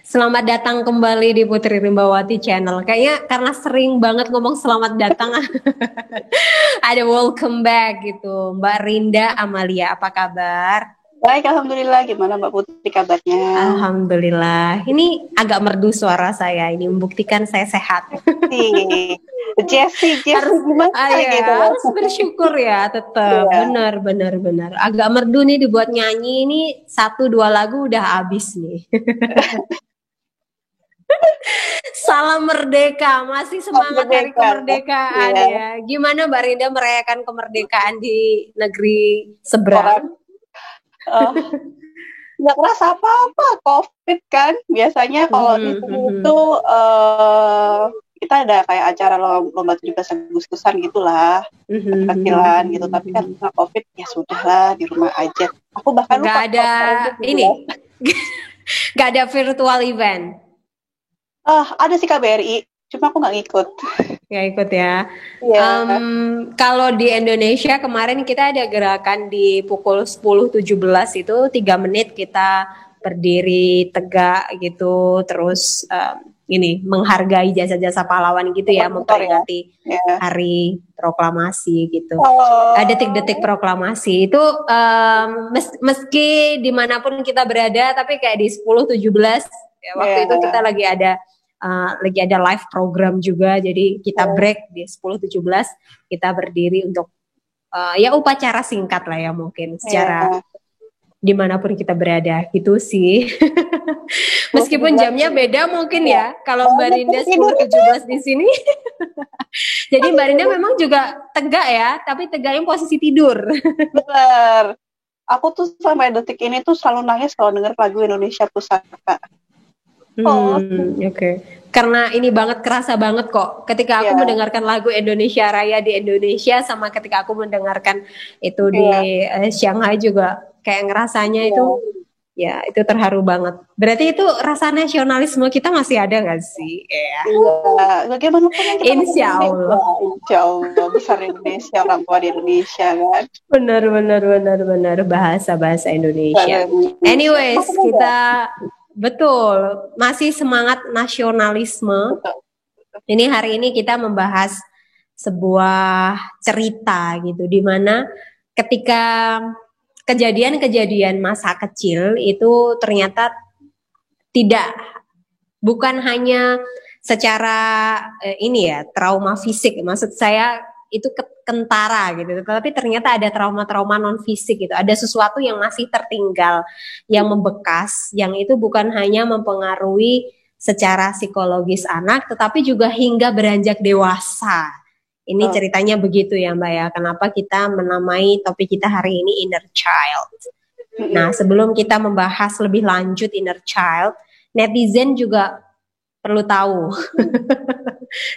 Selamat datang kembali di Putri Rimbawati Channel. Kayaknya karena sering banget ngomong selamat datang, ada welcome back gitu. Mbak Rinda Amalia, apa kabar? Baik, Alhamdulillah. Gimana Mbak Putri kabarnya? Alhamdulillah. Ini agak merdu suara saya. Ini membuktikan saya sehat. Si Jessie Harus, gimana ya, gitu? harus bersyukur ya, tetap. Iya. Benar. Agak merdu nih dibuat nyanyi. Ini 1-2 lagu udah habis nih. Salam merdeka, masih semangat hari Merdeka. kemerdekaan Iya. ya. Gimana Mbak Rinda merayakan kemerdekaan di negeri Orang seberang? eh, nggak kerasa apa-apa, COVID kan. Biasanya kalau di sini itu kita ada kayak acara lomba 17 Agustusan gitulah, kecilan gitu. Tapi kan karena COVID ya sudahlah di rumah aja. Aku bahkan Nggak lupa ada ini, nggak ada virtual event. ada sih KBRI, cuma aku nggak ngikut. Nggak ikut ya. Iya. Kalau di Indonesia kemarin kita ada gerakan di pukul 10.17 itu 3 menit kita berdiri tegak gitu, terus ini menghargai jasa-jasa pahlawan gitu ya, memperingati hari proklamasi gitu. Detik-detik proklamasi itu meski dimanapun kita berada, tapi kayak di 10.17 ya, waktu itu kita lagi ada live program juga, jadi kita break di 10.17 kita berdiri untuk ya upacara singkat lah ya, mungkin secara dimanapun kita berada gitu sih. Meskipun jamnya beda mungkin ya, kalau Mbak Rinda 10.17 di sini. Jadi Mbak Rinda memang juga tegak ya, tapi tegaknya posisi tidur. Bener. Aku tuh sampai detik ini tuh selalu nangis kalau denger lagu Indonesia Pusaka. Oke. Karena ini banget, kerasa banget kok ketika aku mendengarkan lagu Indonesia Raya di Indonesia sama ketika aku mendengarkan itu di Shanghai juga kayak ngerasanya itu ya itu terharu banget. Berarti itu rasa nasionalisme kita masih ada nggak sih? Iya. Bagaimana pun kita Insya Allah besar Indonesia, orang tua di Indonesia kan. Benar bahasa Indonesia. Anyways, kita betul, masih semangat nasionalisme. Ini hari ini kita membahas sebuah cerita gitu, di mana ketika kejadian-kejadian masa kecil itu ternyata bukan hanya secara ini ya, trauma fisik. Maksud saya itu kentara gitu, tapi ternyata ada trauma-trauma non fisik gitu, ada sesuatu yang masih tertinggal, yang membekas, yang itu bukan hanya mempengaruhi secara psikologis anak, tetapi juga hingga beranjak dewasa. Ini ceritanya begitu ya Mbak ya, kenapa kita menamai topik kita hari ini Inner Child. Nah, sebelum kita membahas lebih lanjut Inner Child, netizen juga perlu tahu.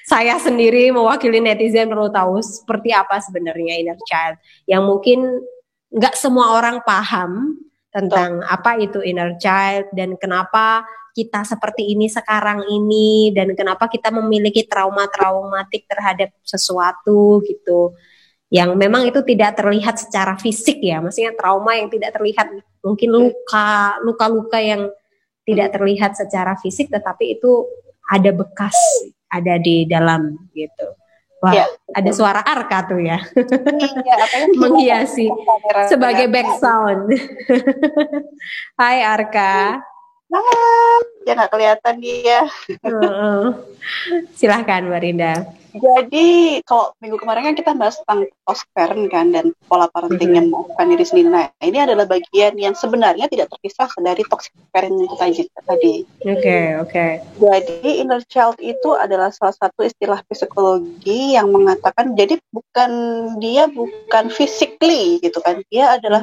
Saya sendiri mewakili netizen perlu tahu seperti apa sebenarnya inner child, yang mungkin nggak semua orang paham tentang apa itu inner child dan kenapa kita seperti ini sekarang ini, dan kenapa kita memiliki traumatik terhadap sesuatu gitu, yang memang itu tidak terlihat secara fisik ya, maksudnya trauma yang tidak terlihat, mungkin luka-luka yang tidak terlihat secara fisik, tetapi itu ada bekas, ada di dalam gitu. Wah, ada suara Arka tuh ya. Menghiasi sebagai background. Hai Arka. Ya nggak kelihatan dia. Silahkan Mbak Rinda. Jadi kalau minggu kemarin kan kita bahas tentang toxic parent kan, dan pola parenting yang melakukan diri sendiri. Nah, ini adalah bagian yang sebenarnya tidak terpisah dari toxic parent tadi. Oke. Jadi inner child itu adalah salah satu istilah psikologi yang mengatakan, jadi dia bukan physically gitu kan, dia adalah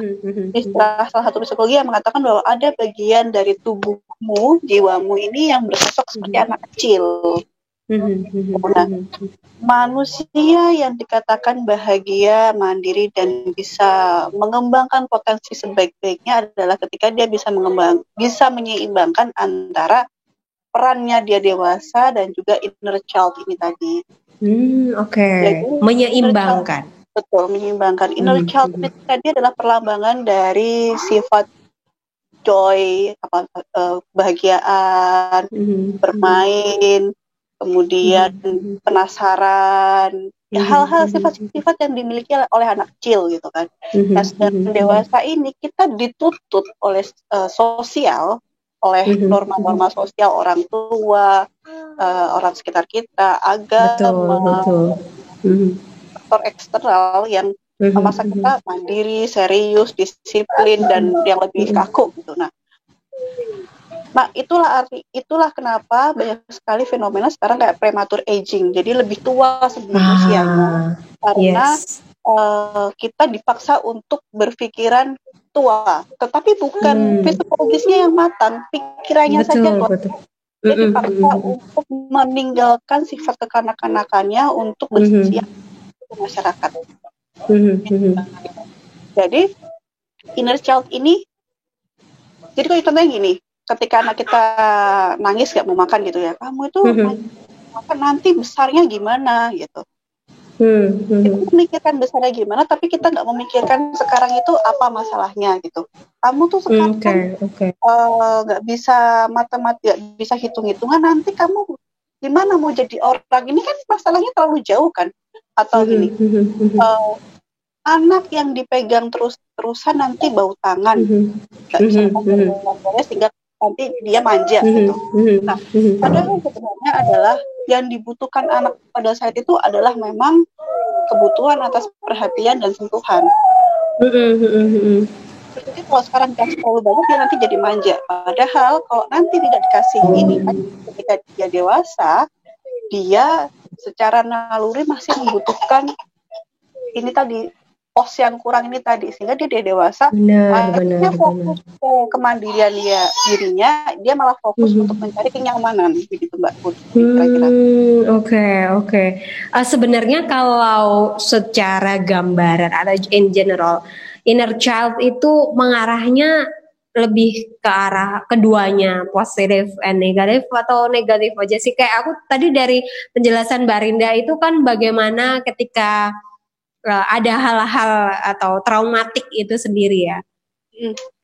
istilah salah satu psikologi yang mengatakan bahwa ada bagian dari tubuhmu, jiwamu ini yang bersosok seperti anak kecil. Nah, manusia yang dikatakan bahagia, mandiri, dan bisa mengembangkan potensi sebaik-baiknya adalah ketika dia bisa menyeimbangkan antara perannya dia dewasa dan juga inner child ini tadi. Jadi, menyeimbangkan. Betul, menyeimbangkan. Inner child ini tadi adalah perlambangan dari sifat joy, kebahagiaan, bermain, kemudian penasaran, ya hal-hal sifat-sifat yang dimiliki oleh anak kecil gitu kan. Nah, sedangkan dewasa ini kita dituntut oleh sosial, oleh norma-norma sosial, orang tua, orang sekitar kita, agama, faktor eksternal yang memaksa kita mandiri, serius, disiplin, dan yang lebih kaku gitu. Nah, itulah kenapa banyak sekali fenomena sekarang kayak premature aging, jadi lebih tua sebelum usianya, karena kita dipaksa untuk berpikiran tua, tetapi bukan psikologisnya yang matang, pikirannya saja tua. Dia dipaksa untuk meninggalkan sifat kekanak-kanakannya untuk bersiap ke masyarakat. Jadi inner child ini, jadi kalau contohnya gini, ketika anak kita nangis gak mau makan gitu ya, kamu itu makan nanti besarnya gimana gitu. Kita memikirkan besarnya gimana, tapi kita nggak memikirkan sekarang itu apa masalahnya gitu. Kamu tuh sekarang nggak bisa matematika, nggak bisa hitung-hitungan, nanti kamu gimana mau jadi orang? Ini kan masalahnya terlalu jauh kan? Atau gini, anak yang dipegang terus-terusan nanti bau tangan, nggak bisa ngomongnya sehingga nanti dia manja gitu. Nah, padahal sebenarnya adalah yang dibutuhkan anak pada saat itu adalah memang kebutuhan atas perhatian dan sentuhan. Jadi kalau sekarang dikasih terlalu banyak, dia nanti jadi manja. Padahal kalau nanti tidak dikasih ini, ketika dia dewasa, dia secara naluri masih membutuhkan ini tadi, pos yang kurang ini tadi, sehingga dia dewasa akhirnya fokus ke kemandirian dirinya, dia malah fokus untuk mencari kenyamanan, begitu Mbak Putri. Oke. Sebenarnya kalau secara gambaran atau in general, inner child itu mengarahnya lebih ke arah keduanya, positif and negatif, atau negatif aja sih? Kayak aku tadi dari penjelasan Mbak Rinda itu kan bagaimana ketika ada hal-hal atau traumatik itu sendiri ya.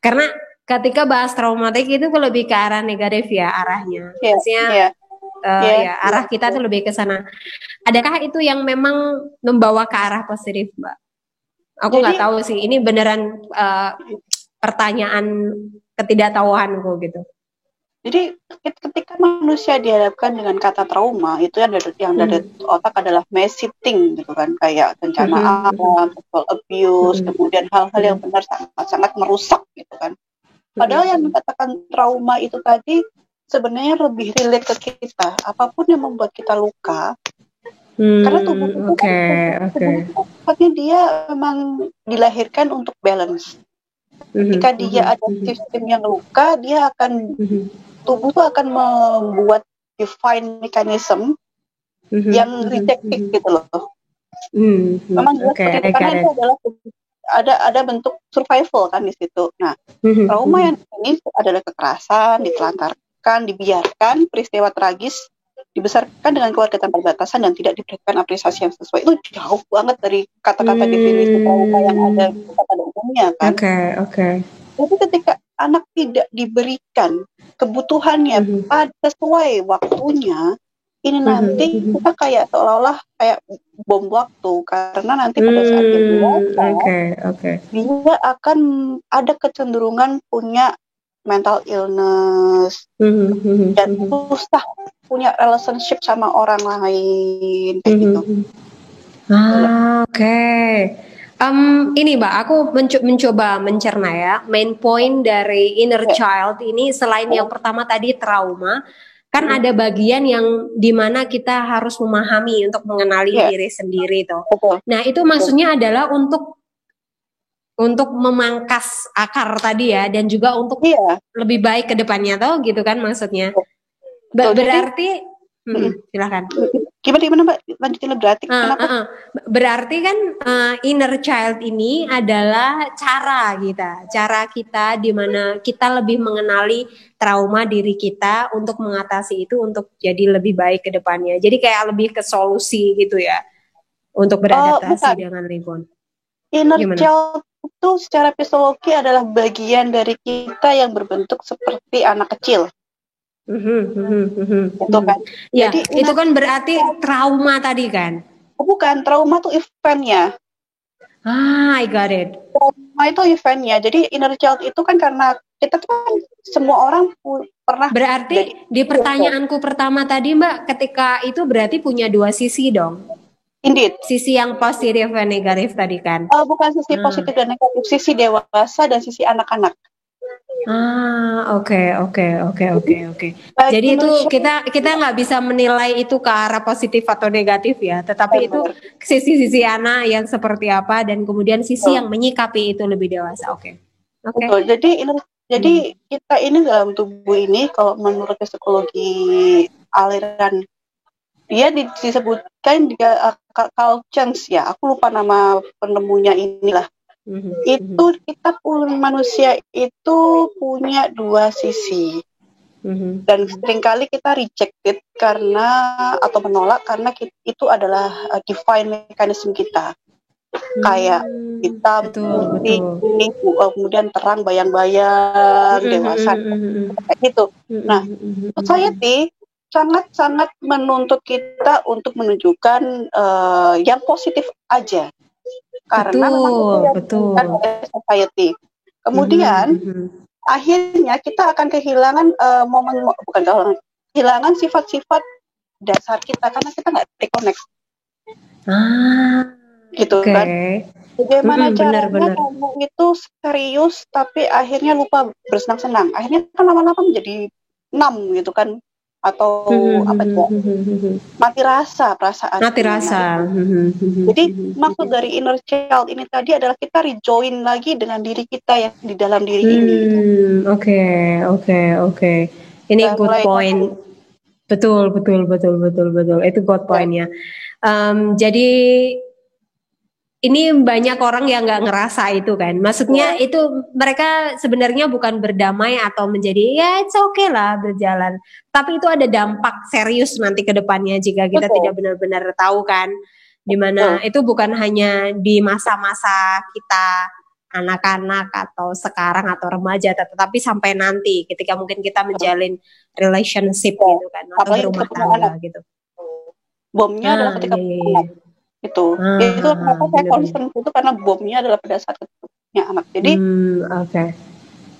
Karena ketika bahas traumatik itu lebih ke arah negatif ya arahnya. Maksudnya arah kita tuh lebih ke sana. Adakah itu yang memang membawa ke arah positif, Mbak? Aku nggak tahu sih. Ini beneran pertanyaan ketidaktahuanku gitu. Jadi ketika manusia dihadapkan dengan kata trauma, itu yang dari otak adalah massive thing gitu kan, kayak bencana alam, sexual abuse, kemudian hal-hal yang benar sangat merusak gitu kan. Padahal yang dikatakan trauma itu tadi sebenarnya lebih relate ke kita, apapun yang membuat kita luka, karena tubuh itu dia memang dilahirkan untuk balance. Ketika dia ada sistem yang luka, dia akan tubuh itu akan membuat define mechanism yang rejective gitu loh. Memang karena itu adalah ada bentuk survival kan di situ. Nah, trauma yang ini adalah kekerasan, ditelantarkan, dibiarkan, peristiwa tragis, dibesarkan dengan keluarga tanpa batasan dan tidak diberikan apresiasi yang sesuai. Itu jauh banget dari kata-kata definisi trauma yang ada pada umumnya kan. Jadi ketika anak tidak diberikan kebutuhannya sesuai waktunya, ini nanti kita kayak seolah-olah kayak bom waktu, karena nanti pada saat dia dewasa, dia akan ada kecenderungan punya mental illness dan susah punya relationship sama orang lain kayak gitu. Ini Mbak, aku mencoba mencerna ya, main point dari inner child ini selain yang pertama tadi trauma, kan ada bagian yang dimana kita harus memahami untuk mengenali diri sendiri tuh. Nah itu maksudnya adalah untuk memangkas akar tadi ya, dan juga untuk lebih baik ke depannya tuh gitu kan maksudnya. Berarti silakan. Gimana Mbak? Lanjutin berarti kenapa? Berarti kan inner child ini adalah cara kita di mana kita lebih mengenali trauma diri kita untuk mengatasi itu untuk jadi lebih baik ke depannya. Jadi kayak lebih ke solusi gitu ya untuk beradaptasi dengan lingkungan. Inner child itu secara psikologi adalah bagian dari kita yang berbentuk seperti anak kecil. Itu kan. Ya, jadi itu kan berarti trauma tadi kan? Bukan, trauma tuh eventnya. I got it. Trauma itu eventnya. Jadi inner child itu kan karena kita tuh kan semua orang pernah. Berarti di pertanyaanku pertama tadi Mbak, ketika itu berarti punya dua sisi dong? Indeed. Sisi yang positif dan negatif tadi kan? Bukan sisi positif dan negatif, sisi dewasa dan sisi anak-anak. Oke. Jadi itu kita nggak bisa menilai itu ke arah positif atau negatif ya, tetapi itu sisi-sisi anak yang seperti apa dan kemudian sisi yang menyikapi itu lebih dewasa. Oke. Jadi kita ini dalam tubuh ini, kalau menurut psikologi aliran dia disebutkan dia Carl Jung ya, aku lupa nama penemunya inilah. Itu kita manusia itu punya dua sisi. Dan seringkali kita rejected karena atau menolak karena itu adalah define mechanism kita. Kayak kita putih, kemudian terang bayang-bayang, dewasa, kayak gitu. Nah, society sangat-sangat menuntut kita untuk menunjukkan yang positif aja. Karena betul. Society. Kemudian akhirnya kita akan kehilangan kehilangan sifat-sifat dasar kita karena kita nggak reconnect. Gitu kan? Bagaimana caranya kamu itu serius tapi akhirnya lupa bersenang-senang? Akhirnya kan lama-lama menjadi numb gitu kan? Atau mati rasa perasaan. Jadi maksud dari inner child ini tadi adalah kita rejoin lagi dengan diri kita yang di dalam diri ini. Oke. Ini good point. Betul. Itu good point-nya. Jadi ini banyak orang yang nggak ngerasa itu kan. Maksudnya itu mereka sebenarnya bukan berdamai atau menjadi ya it's okay lah berjalan. Tapi itu ada dampak serius nanti ke depannya jika kita tidak benar-benar tahu kan. Dimana itu bukan hanya di masa-masa kita anak-anak atau sekarang atau remaja, tetapi sampai nanti ketika mungkin kita menjalin relationship gitu kan atau berumah tangga gitu. Bomnya adalah ketika itu kenapa saya concern itu karena bomnya adalah pada saat ketutupnya anak. Jadi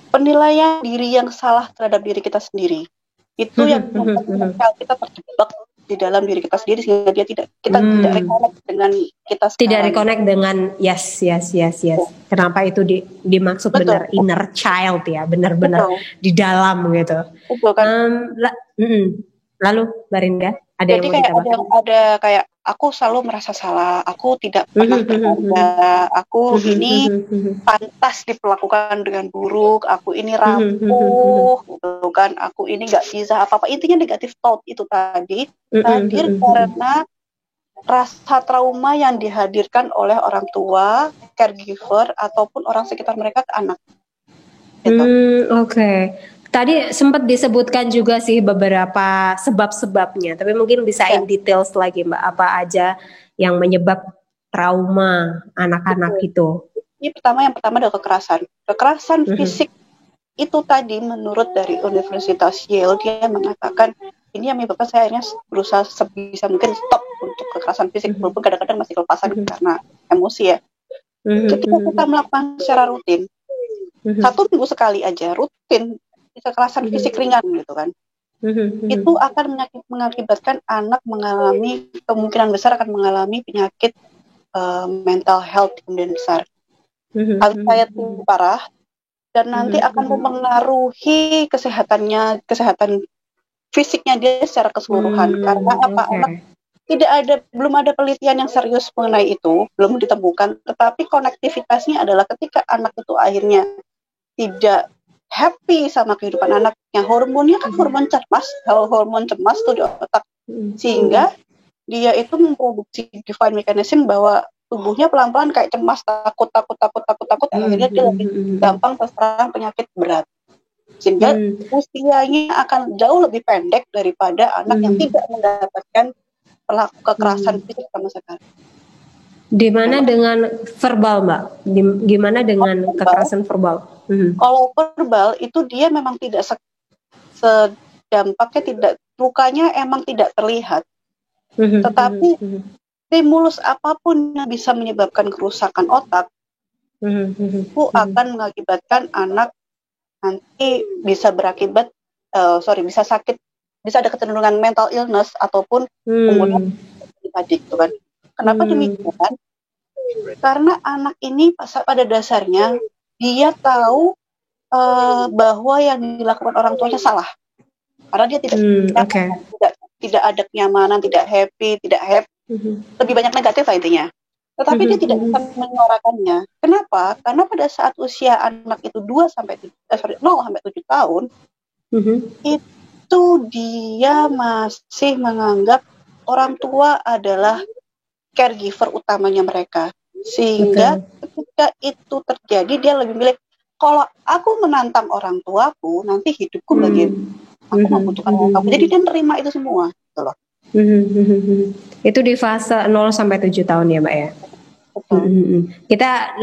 penilaian diri yang salah terhadap diri kita sendiri itu yang membuat kita terjebak di dalam diri kita sendiri sehingga kita tidak reconnect dengan kita sekarang. Tidak reconnect dengan yes. Kenapa itu dimaksud benar inner child ya, benar-benar di dalam gitu. Lalu Barinda ada jadi yang mau ditambahkan? Ada kayak aku selalu merasa salah, aku tidak pernah berharga, aku ini pantas diperlakukan dengan buruk, aku ini rapuh, gitu kan, aku ini nggak bisa apa-apa. Intinya negatif thought itu tadi hadir karena rasa trauma yang dihadirkan oleh orang tua, caregiver ataupun orang sekitar mereka ke anak. Gitu. Tadi sempat disebutkan juga sih beberapa sebab-sebabnya, tapi mungkin bisa in details lagi Mbak, apa aja yang menyebab trauma anak-anak itu? Yang pertama adalah kekerasan fisik itu tadi menurut dari Universitas Yale dia mengatakan ini yang menyebabkan saya akhirnya berusaha sebisa mungkin stop untuk kekerasan fisik walaupun kadang-kadang masih kelepasan karena emosi ya. Ketika kita melakukan secara rutin 1 minggu sekali aja rutin kekerasan fisik ringan gitu kan, itu akan mengakibatkan anak mengalami kemungkinan besar akan mengalami penyakit mental health kemudian besar, anxiety parah dan nanti akan mempengaruhi kesehatan fisiknya dia secara keseluruhan. Karena anak belum ada penelitian yang serius mengenai itu, belum ditemukan, tetapi konektivitasnya adalah ketika anak itu akhirnya tidak happy sama kehidupan anaknya, hormonnya kan hormon cemas tuh di otak, sehingga dia itu memproduksi define mechanism bahwa tubuhnya pelan-pelan kayak cemas, takut, akhirnya dia lebih gampang terserang penyakit berat, sehingga usianya akan jauh lebih pendek daripada anak yang tidak mendapatkan kekerasan fisik sama sekali. Di mana dengan verbal, Mbak? Gimana dengan kekerasan verbal? Kalau verbal itu dia memang tidak sedampaknya, tidak, lukanya emang tidak terlihat. Tetapi stimulus apapun yang bisa menyebabkan kerusakan otak itu akan mengakibatkan anak nanti bisa berakibat bisa sakit, bisa ada kecenderungan mental illness ataupun kemudian tadi gitu kan. Kenapa demikian? Karena anak ini pada dasarnya dia tahu bahwa yang dilakukan orang tuanya salah. Karena dia tidak ada kenyamanan, tidak happy, lebih banyak negatif lah intinya. Tetapi dia tidak bisa menyuarakannya. Kenapa? Karena pada saat usia anak itu 0 sampai 7 tahun, itu dia masih menganggap orang tua adalah caregiver utamanya mereka. Sehingga ketika itu terjadi, dia lebih milih, kalau aku menantang orang tuaku, nanti hidupku bagaimana? Aku membutuhkan orang tuaku. Jadi dia nerima itu semua. Gitu loh. Itu di fase 0 sampai 7 tahun ya, Mbak ya? Kita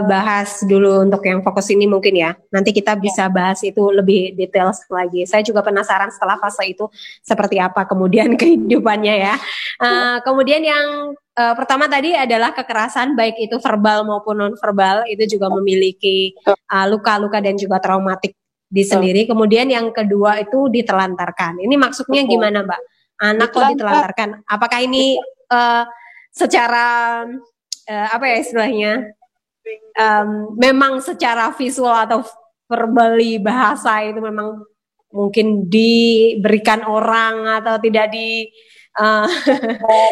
bahas dulu untuk yang fokus ini mungkin ya. Nanti kita bisa bahas itu lebih detail lagi. Saya juga penasaran setelah fase itu seperti apa kemudian kehidupannya ya. Kemudian yang pertama tadi adalah kekerasan baik itu verbal maupun non-verbal, itu juga memiliki luka-luka dan juga traumatik di sendiri. Kemudian yang kedua itu ditelantarkan. Ini maksudnya gimana, Mbak? Anak kok ditelantarkan? Apakah ini secara apa ya istilahnya, memang secara visual atau verbally bahasa itu memang mungkin diberikan orang atau tidak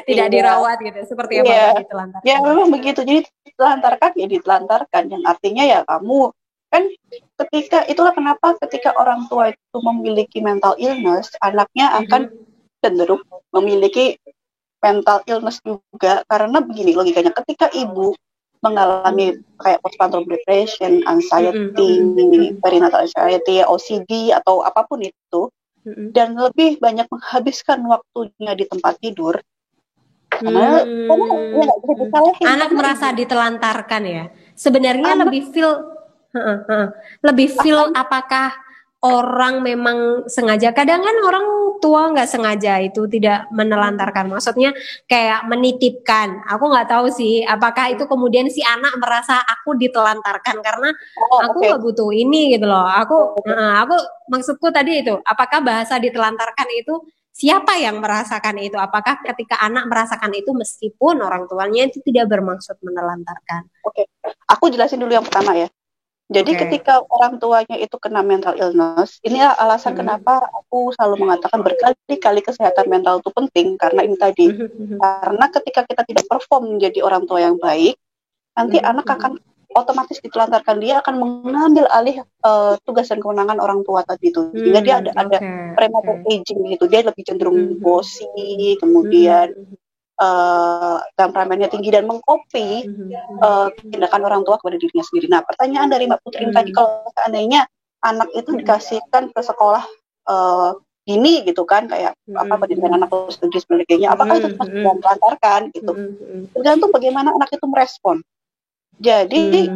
tidak dirawat gitu, seperti apa ditelantarkan? Ya memang begitu. Jadi ditelantarkan yang artinya ya kamu kan, ketika itulah kenapa ketika orang tua itu memiliki mental illness, anaknya akan cenderung memiliki mental illness juga. Karena begini logikanya, ketika ibu mengalami kayak postpartum depression, anxiety, perinatal anxiety, OCD atau apapun itu, dan lebih banyak menghabiskan waktunya di tempat tidur, karena anak merasa ditelantarkan ya. Sebenarnya lebih feel apakah orang memang sengaja. Kadang kan orang tua nggak sengaja itu tidak menelantarkan, maksudnya kayak menitipkan. Aku nggak tahu sih apakah itu kemudian si anak merasa aku ditelantarkan karena aku nggak butuh ini gitu loh. Aku maksudku tadi itu, apakah bahasa ditelantarkan itu siapa yang merasakan itu? Apakah ketika anak merasakan itu meskipun orang tuanya itu tidak bermaksud menelantarkan? Aku jelasin dulu yang pertama ya. Jadi ketika orang tuanya itu kena mental illness, inilah alasan kenapa aku selalu mengatakan berkali-kali kesehatan mental itu penting, karena ini tadi. Karena ketika kita tidak perform menjadi orang tua yang baik, nanti anak akan otomatis ditelantarkan, dia akan mengambil alih tugas dan kewenangan orang tua tadi itu. Sehingga dia ada premature aging gitu, dia lebih cenderung bosi, kemudian temperamennya tinggi dan mengkopi tindakan orang tua kepada dirinya sendiri. Nah, pertanyaan dari Mbak Putri tadi, kalau seandainya anak itu dikasihkan ke sekolah ini gitu kan, kayak pendidikan anak setuju sebagainya, apakah itu masih ditelantarkan gitu? Tergantung bagaimana anak itu merespon. Jadi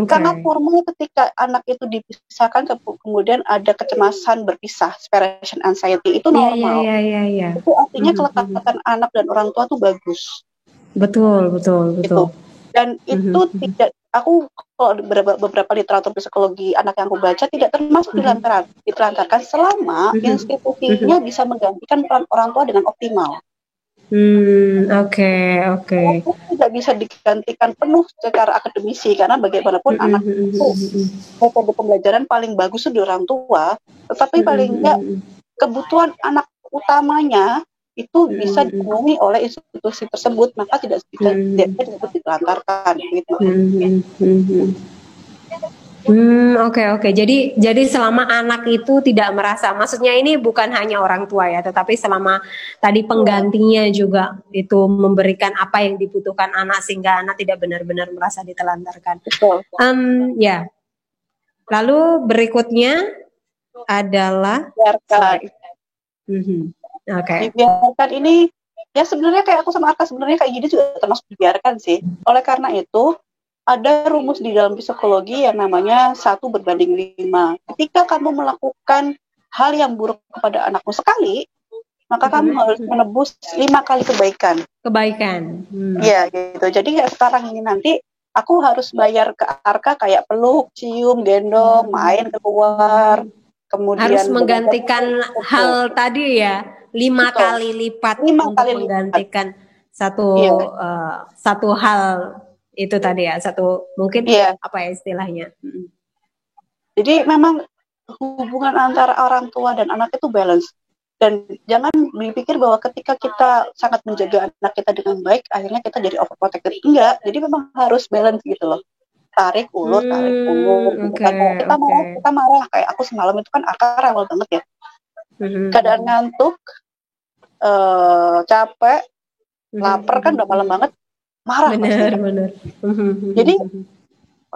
sangat formal ketika anak itu dipisahkan, kemudian ada kecemasan berpisah, separation anxiety, itu normal. Itu artinya kelekatan anak dan orang tua tuh bagus. Betul. Gitu. Dan itu tidak, aku kalau beberapa literatur psikologi anak yang aku baca tidak termasuk ditelantarkan selama institusinya bisa menggantikan peran orang tua dengan optimal. Tidak bisa digantikan penuh secara akademisi, karena bagaimanapun anak itu metode pembelajaran paling bagus itu di orang tua, tetapi paling enggak kebutuhan anak utamanya itu bisa dipenuhi oleh institusi tersebut, maka tidak disebut ditelantarkan gitu. Jadi selama anak itu tidak merasa, maksudnya ini bukan hanya orang tua ya, tetapi selama tadi penggantinya juga itu memberikan apa yang dibutuhkan anak, sehingga anak tidak benar-benar merasa ditelantarkan. Ya. Lalu berikutnya adalah dibiarkan ini Ya sebenarnya kayak aku sama Arka sebenarnya kayak gini juga termasuk dibiarkan sih. Oleh karena itu ada rumus di dalam psikologi yang namanya 1:5. Ketika kamu melakukan hal yang buruk kepada anakmu sekali, maka kamu harus menebus 5 kali kebaikan. Iya gitu. Jadi ya sekarang ini nanti aku harus bayar ke Arka kayak peluk, cium, gendong, main keluar, kemudian harus menggantikan hal tadi ya 5 kali lipat 5 untuk kali menggantikan lipat. satu hal itu tadi ya, satu mungkin apa ya istilahnya. Jadi memang hubungan antara orang tua dan anak itu balance. Dan jangan dipikir bahwa ketika kita sangat menjaga anak kita dengan baik, akhirnya kita jadi overprotected. Enggak, jadi memang harus balance gitu loh. Tarik ulur. Gitu kan. Kita marah, kayak aku semalam itu kan akar awal banget ya. Keadaan ngantuk, capek, lapar kan udah malam banget, marah. Benar. Jadi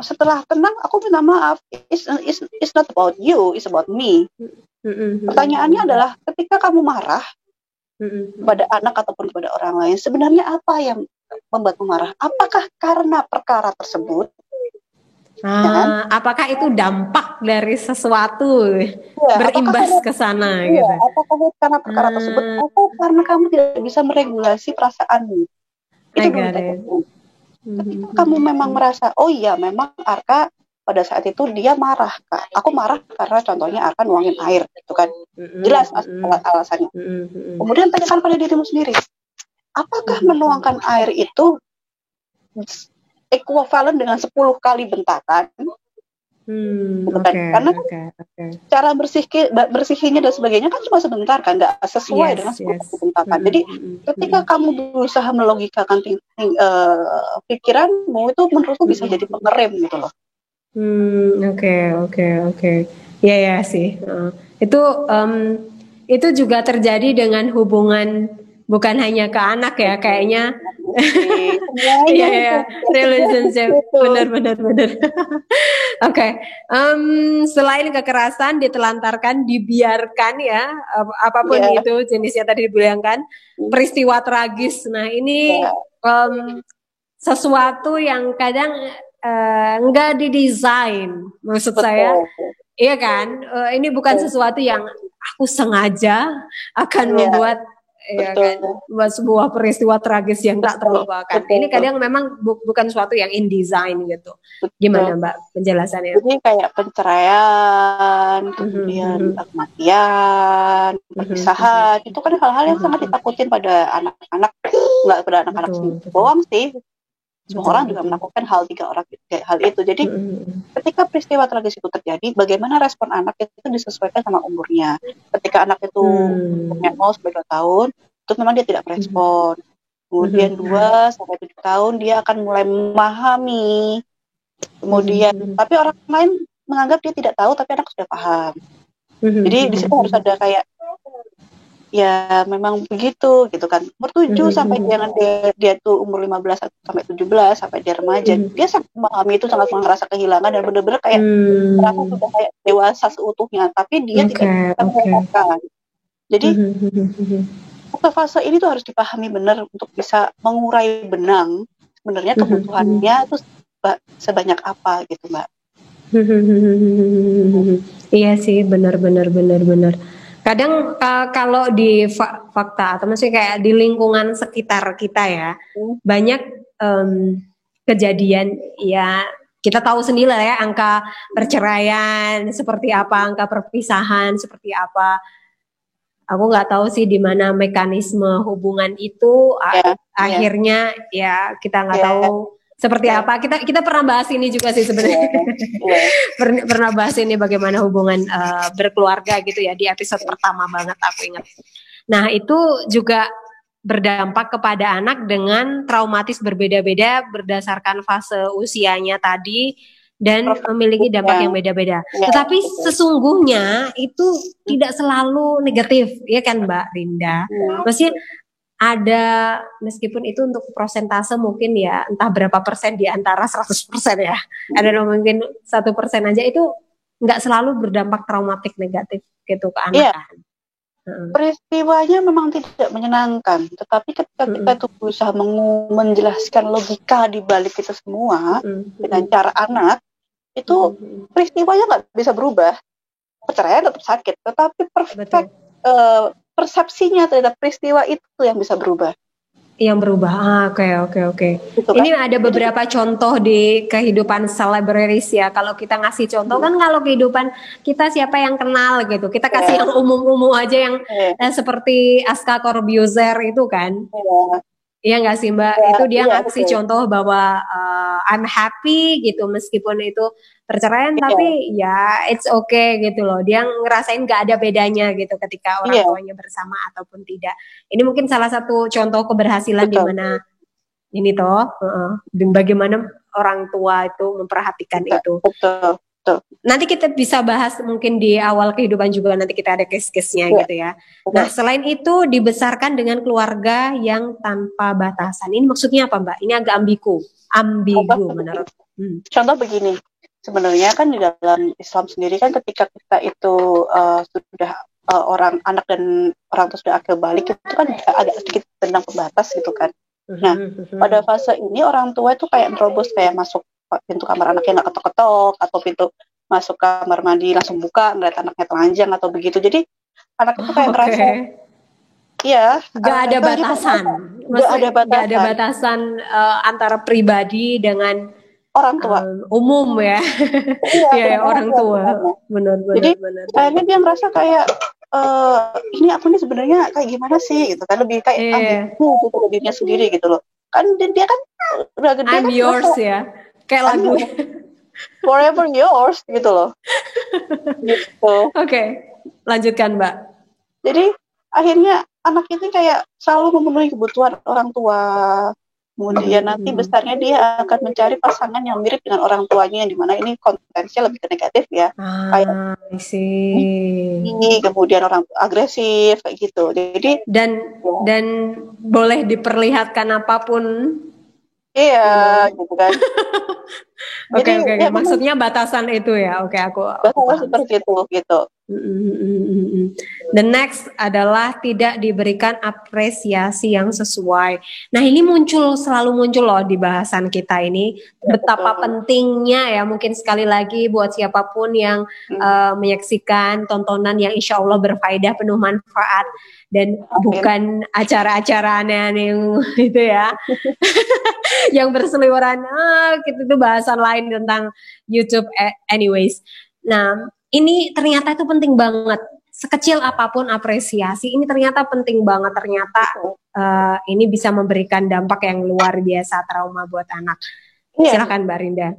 setelah tenang aku minta maaf. It's not about you, it's about me. Pertanyaannya adalah ketika kamu marah kepada anak ataupun kepada orang lain, sebenarnya apa yang membuatmu marah? Apakah karena perkara tersebut? Apakah itu dampak dari sesuatu berimbas ke sana gitu? Apakah karena perkara tersebut atau karena kamu tidak bisa meregulasi perasaanmu? Itu dulu. Ketika kamu memang merasa, oh iya memang Arka pada saat itu dia marah, Kak. Aku marah karena contohnya Arka nuangin air, gitu kan. Jelas alasannya. Kemudian tanyakan pada dirimu sendiri, apakah menuangkan air itu ekuivalen dengan 10 kali bentakan? Karena cara bersihinnya dan sebagainya kan cuma sebentar kan, nggak sesuai dengan 10 kali bentakan. Jadi ketika kamu berusaha melogikakan pikiranmu, itu menurutku bisa jadi pengerem gitu loh. Oke. Ya sih. Itu juga terjadi dengan hubungan bukan hanya ke anak ya, kayaknya. Iya, relationship. Benar. Oke. Selain kekerasan, ditelantarkan, dibiarkan ya, apapun itu jenisnya tadi dibilangkan, peristiwa tragis. Nah ini sesuatu yang kadang enggak didesain, maksud saya, iya kan? Ini bukan sesuatu yang aku sengaja akan membuat, ya kan, buat sebuah peristiwa tragis yang tak terlupakan. Ini kadang memang bukan sesuatu yang in design gitu. Gimana Mbak penjelasannya? Jadi kayak perceraian, kemudian kematian, perpisahan, itu kan hal-hal yang sangat ditakutin pada anak-anak, nggak pada anak-anak bohong sih. Semua orang juga menakutkan hal itu. Jadi ketika peristiwa tragis itu terjadi, bagaimana respon anak itu disesuaikan sama umurnya. Ketika anak itu umurnya 0-2 tahun, itu memang dia tidak merespon. Kemudian 2-7 tahun dia akan mulai memahami. Kemudian tapi orang lain menganggap dia tidak tahu, tapi anak sudah paham. Jadi di situ harus ada kayak, ya memang begitu gitu kan. Umur 7 sampai dia tuh umur 15 sampai 17 sampai dia remaja, dia sangat memahami itu, sangat merasa kehilangan dan benar-benar kayak merasa sudah kayak dewasa seutuhnya, tapi dia tidak bisa merasakan. Jadi fase ini tuh harus dipahami benar untuk bisa mengurai benang sebenarnya kebutuhannya itu sebanyak apa gitu, Mbak. Iya sih, benar. Kadang kalau di fakta atau maksudnya kayak di lingkungan sekitar kita ya, banyak kejadian ya, kita tahu sendiri lah ya, angka perceraian seperti apa, angka perpisahan seperti apa. Aku nggak tahu sih di mana mekanisme hubungan itu akhirnya ya kita nggak tahu seperti apa. Kita pernah bahas ini juga sih sebenarnya. Pernah bahas ini bagaimana hubungan berkeluarga gitu ya di episode pertama banget aku ingat. Nah itu juga berdampak kepada anak dengan traumatis berbeda-beda berdasarkan fase usianya tadi dan memiliki dampak yang beda-beda. Tetapi sesungguhnya itu tidak selalu negatif, ya kan Mbak Rinda? Maksudnya ada, meskipun itu untuk persentase mungkin ya entah berapa persen di antara 100% ya, ada mungkin 1% aja, itu nggak selalu berdampak traumatik negatif gitu ke anak kan. peristiwanya memang tidak menyenangkan, tetapi ketika kita tuh berusaha menjelaskan logika di balik itu semua dengan cara anak, itu peristiwanya nggak bisa berubah, perceraian tetap sakit, tetapi persepsinya terhadap peristiwa itu yang bisa berubah. Yang berubah. Oke. Gitu kan? Ini ada beberapa contoh di kehidupan selebritis ya. Kalau kita ngasih contoh kan, kalau kehidupan kita siapa yang kenal gitu, kita kasih yang umum-umum aja, yang seperti Aska Corbuzier itu kan. Iya nggak sih Mbak? Itu dia ngasih contoh bahwa I'm happy gitu meskipun itu perceraian, tapi ya it's okay gitu loh. Dia ngerasain nggak ada bedanya gitu ketika orang tuanya bersama ataupun tidak. Ini mungkin salah satu contoh keberhasilan di mana ini toh bagaimana orang tua itu memperhatikan itu. Betul. Nanti kita bisa bahas mungkin di awal kehidupan juga, nanti kita ada case-case-nya gitu ya. Nah, selain itu dibesarkan dengan keluarga yang tanpa batasan. Ini maksudnya apa, Mbak? Ini agak ambigu menurut. Contoh begini, sebenarnya kan di dalam Islam sendiri kan ketika kita itu sudah orang anak dan orang tua sudah akil balik, itu kan agak sedikit tentang pembatas gitu kan. Nah, pada fase ini orang tua itu kayak merobos, kayak masuk pintu kamar anaknya nggak ketok-ketok, atau pintu masuk kamar mandi langsung buka ngeliat anaknya telanjang atau begitu. Jadi anak itu kayak merasa nggak ada batasan. Nggak ada batasan antara pribadi dengan orang tua umum ya. Orang tua. Benar. Jadi akhirnya dia merasa kayak ini aku nih sebenarnya kayak gimana sih gitu kan, lebih kayak ambigu gitu dirinya sendiri gitu loh. Kan dia kan udah gede, I'm yours ya. Kayak lagu Forever Yours gitu loh. Gitu. Oke, lanjutkan Mbak. Jadi akhirnya anak itu kayak selalu memenuhi kebutuhan orang tua. Kemudian nanti besarnya dia akan mencari pasangan yang mirip dengan orang tuanya, yang dimana ini konteksnya lebih ke negatif ya. Kayak ini kemudian orang agresif kayak gitu. Jadi dan boleh diperlihatkan apapun. Iya, gitu kan. Oke. Maksudnya batasan itu ya. Oke, aku paham. Seperti itu gitu. The next adalah tidak diberikan apresiasi yang sesuai. Nah, ini selalu muncul loh di bahasan kita ini, betapa pentingnya ya, mungkin sekali lagi buat siapapun yang menyaksikan tontonan yang insya Allah berfaedah, penuh manfaat, dan bukan acara-acara aneh-aneh yang itu ya. Yang berseliweran, gitu, itu bahasan lain tentang YouTube anyways. Nah, ini ternyata itu penting banget. Sekecil apapun apresiasi, ini ternyata penting banget. Ternyata ini bisa memberikan dampak yang luar biasa, trauma buat anak. Silakan Mbak Rinda.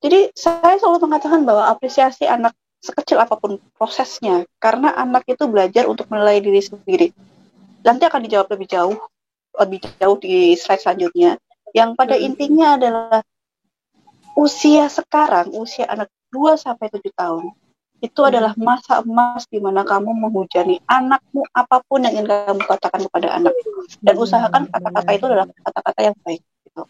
Jadi saya selalu mengatakan bahwa apresiasi anak sekecil apapun prosesnya, karena anak itu belajar untuk menilai diri sendiri. Nanti akan dijawab lebih jauh di slide selanjutnya. Yang pada intinya adalah usia sekarang, usia anak 2-7 tahun, itu adalah masa emas di mana kamu menghujani anakmu apapun yang ingin kamu katakan kepada anak. Dan usahakan kata-kata itu adalah kata-kata yang baik. Gitu.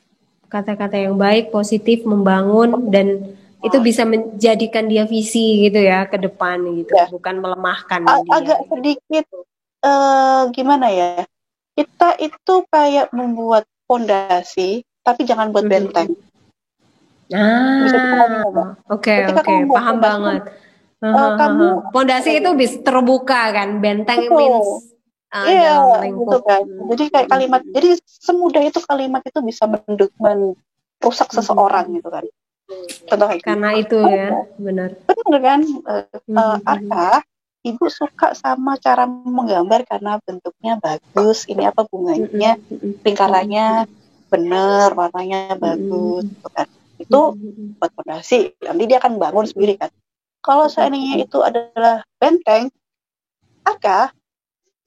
Kata-kata yang baik, positif, membangun, dan itu bisa menjadikan dia visi gitu ya ke depan gitu, bukan melemahkan dia. Agak sedikit gimana ya? Kita itu kayak membuat fondasi, tapi jangan buat benteng. Oke, paham banget. Kamu fondasi itu bisa terbuka kan, benteng means dalam lingkup. Gitu kan. Jadi kayak kalimat, jadi semudah itu kalimat itu bisa merusak seseorang gitu kan. Contoh kayak karena itu ya, benar. Benar kan? Arka, ibu suka sama cara menggambar karena bentuknya bagus. Ini apa bunganya, lingkarannya benar, warnanya bagus, gitu kan. Itu buat fondasi. Nanti dia akan bangun sendiri kan. Kalau seandainya itu adalah benteng, Arka,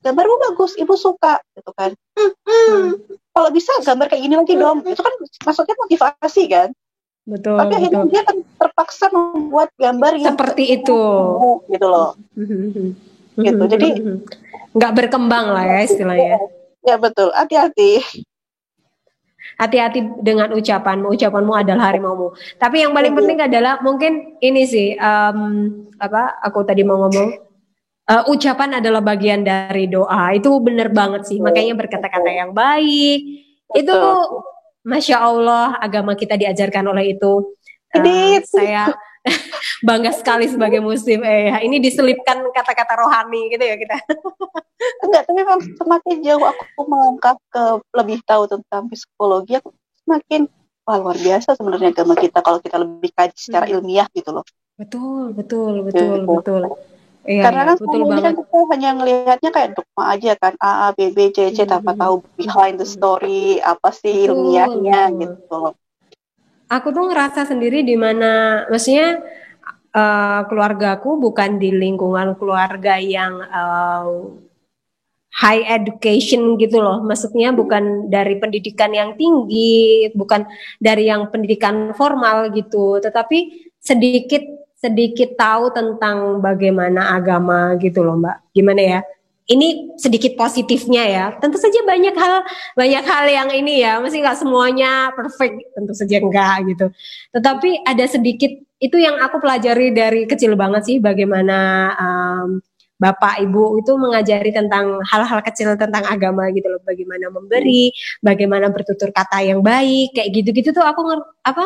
gambarmu bagus, ibu suka, gitu kan. Kalau bisa gambar kayak gini lagi dong. Itu kan maksudnya motivasi kan. Betul. Tapi akhirnya dia akan terpaksa membuat gambar yang seperti itu, gitu loh. Gitu. Jadi nggak berkembang lah ya istilahnya. Ya betul. Hati-hati. Hati-hati dengan ucapanmu adalah harimaumu. Tapi yang paling penting adalah mungkin ini sih, aku tadi mau ngomong, ucapan adalah bagian dari doa. Itu benar banget sih. Makanya berkata-kata yang baik. Itu Masya Allah, agama kita diajarkan oleh itu. Saya bangga sekali sebagai muslim. Ini diselipkan kata-kata rohani gitu ya kita. Enggak, tapi memang semakin jauh aku melangkah ke lebih tahu tentang psikologi, aku semakin luar biasa sebenarnya agama kita kalau kita lebih kaji secara ilmiah gitu loh. Betul. Karena kan selama ini kan kita hanya ngelihatnya kayak dogma aja kan, A, B, B, C, C, tanpa tahu behind the story, apa sih ilmiahnya gitu loh. Aku tuh ngerasa sendiri di mana, maksudnya keluargaku bukan di lingkungan keluarga yang high education gitu loh, maksudnya bukan dari pendidikan yang tinggi, bukan dari yang pendidikan formal gitu, tetapi sedikit tahu tentang bagaimana agama gitu loh Mbak. Gimana ya? Ini sedikit positifnya ya. Tentu saja banyak hal yang ini ya, mesti nggak semuanya perfect, tentu saja enggak gitu. Tetapi ada sedikit itu yang aku pelajari dari kecil banget sih, bagaimana Bapak Ibu itu mengajari tentang hal-hal kecil tentang agama gitu loh, bagaimana memberi, bagaimana bertutur kata yang baik, kayak gitu-gitu tuh aku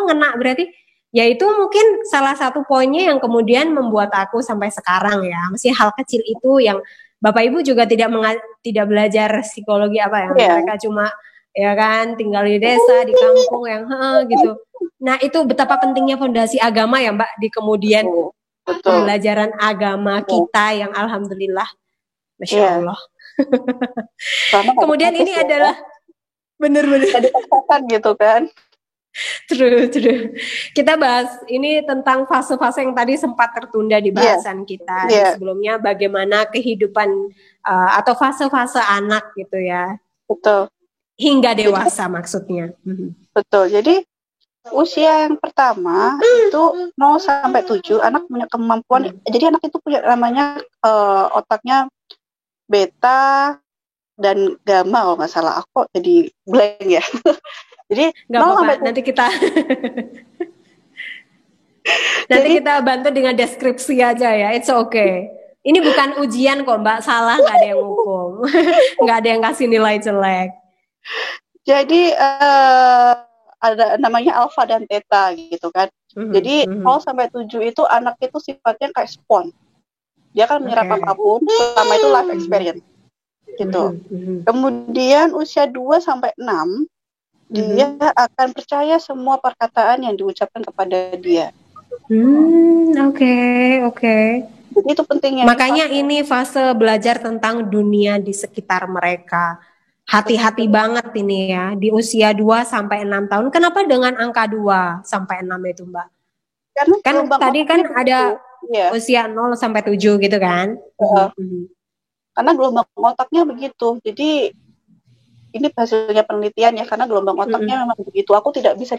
ngena berarti. Ya itu mungkin salah satu poinnya yang kemudian membuat aku sampai sekarang ya, mesti hal kecil itu yang Bapak Ibu juga tidak belajar psikologi apa ya, mereka cuma ya kan tinggal di desa, di kampung yang gitu. Nah itu betapa pentingnya fondasi agama ya Mbak di kemudian pembelajaran agama kita yang alhamdulillah, Masya Allah. Kemudian ini adalah bener-bener gitu kan. True. Kita bahas ini tentang fase-fase yang tadi sempat tertunda di bahasan kita sebelumnya, bagaimana kehidupan atau fase-fase anak gitu ya. Betul. Hingga dewasa maksudnya. Betul. Jadi usia yang pertama itu 0 sampai 7 anak punya kemampuan. Jadi anak itu punya namanya otaknya beta dan gamma kalau nggak salah. Aku jadi blank ya. Jadi nggak apa-apa, nanti kita kita bantu dengan deskripsi aja ya, it's okay. Ini bukan ujian kok Mbak, salah nggak ada yang hukum, nggak ada yang kasih nilai jelek. Jadi ada namanya alfa dan theta gitu kan. Jadi 0 sampai 7 itu anak itu sifatnya kayak spons. Dia kan menyerap apapun selama itu life experience gitu. Kemudian usia 2 sampai 6 dia akan percaya semua perkataan yang diucapkan kepada dia. Oke. Jadi itu pentingnya. Makanya ini fase belajar tentang dunia di sekitar mereka. Hati-hati banget ini ya, di usia 2 sampai 6 tahun. Kenapa dengan angka 2 sampai 6 itu Mbak? Karena kan tadi kan ada usia 0 sampai 7 gitu kan? Karena gelombang otaknya begitu. Jadi ini hasilnya penelitian ya, karena gelombang otaknya memang begitu. Aku tidak bisa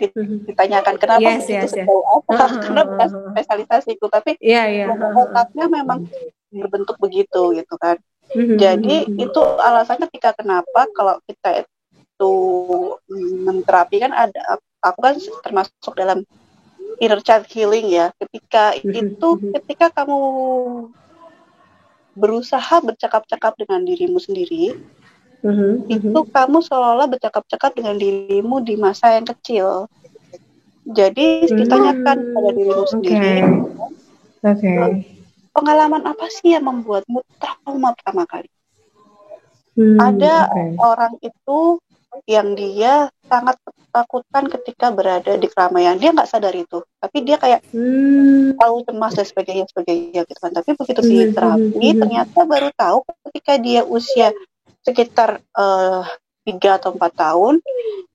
ditanyakan kenapa begitu. Karena bukan spesialisasiku, tapi gelombang otaknya memang berbentuk begitu gitu kan. Jadi itu alasannya kenapa kalau kita itu menterapi kan ada, aku kan termasuk dalam inner child healing ya. Ketika kamu berusaha bercakap-cakap dengan dirimu sendiri, itu kamu seolah-olah bercakap-cakap dengan dirimu di masa yang kecil. Jadi ditanyakan pada dirimu sendiri, pengalaman apa sih yang membuatmu trauma pertama kali? Ada orang itu yang dia sangat ketakutan ketika berada di keramaian. Dia nggak sadar itu, tapi dia kayak tahu cemas dan sebagainya gitu kan. Tapi begitu sih terapi, ternyata baru tahu ketika dia usia sekitar 3 atau 4 tahun,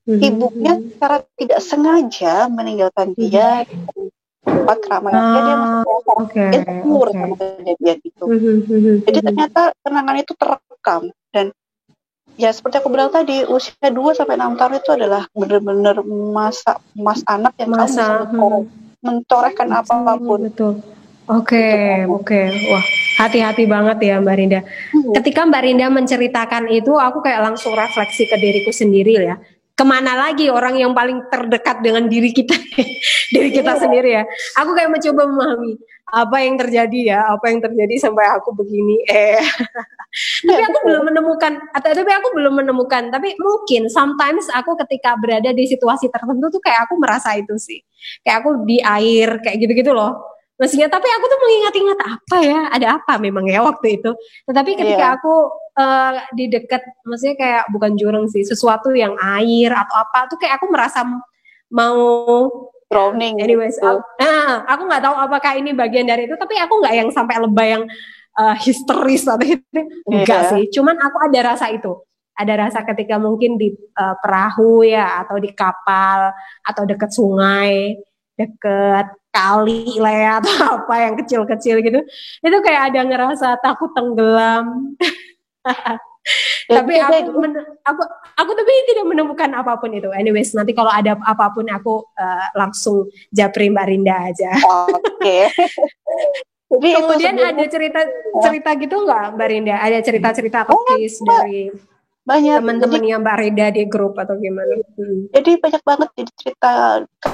ibunya secara tidak sengaja meninggalkan dia di tempat keramaian. Dia masih insecure sama kejadian itu. Jadi ternyata kenangan itu terekam. Dan ya seperti aku bilang tadi, usia 2 sampai 6 tahun itu adalah benar-benar masa emas anak yang kamu bisa mentorehkan apapun. Betul. Oke. Wah, hati-hati banget ya Mbak Rinda. Ketika Mbak Rinda menceritakan itu, aku kayak langsung refleksi ke diriku sendiri ya. kemana lagi orang yang paling terdekat dengan diri kita diri kita sendiri ya. Aku kayak mencoba memahami apa yang terjadi ya, apa yang terjadi sampai aku begini. Tapi aku belum menemukan, tapi mungkin sometimes aku ketika berada di situasi tertentu tuh kayak aku merasa itu sih. Kayak aku di air kayak gitu-gitu loh. Maksudnya tapi aku tuh mengingat-ingat apa ya, ada apa memang ya waktu itu. Tetapi ketika aku di dekat, maksudnya kayak bukan jurang sih, sesuatu yang air atau apa tuh kayak aku merasa mau drowning. Anyways, aku nggak tahu apakah ini bagian dari itu, tapi aku nggak yang sampai lebay yang histeris atau itu, enggak sih. Cuman aku ada rasa itu, ada rasa ketika mungkin di perahu ya, atau di kapal, atau dekat sungai, deket kali lah ya, atau apa yang kecil-kecil gitu, itu kayak ada ngerasa takut tenggelam. Tapi aku tapi tidak menemukan apapun itu. Anyways, nanti kalau ada apapun aku langsung japri Mbak Rinda aja. Oke. Kemudian ada cerita gitu nggak Mbak Rinda? Ada cerita-cerita atau case dari banyak teman-temannya Mbak Rinda di grup atau gimana? Jadi banyak banget jadi cerita.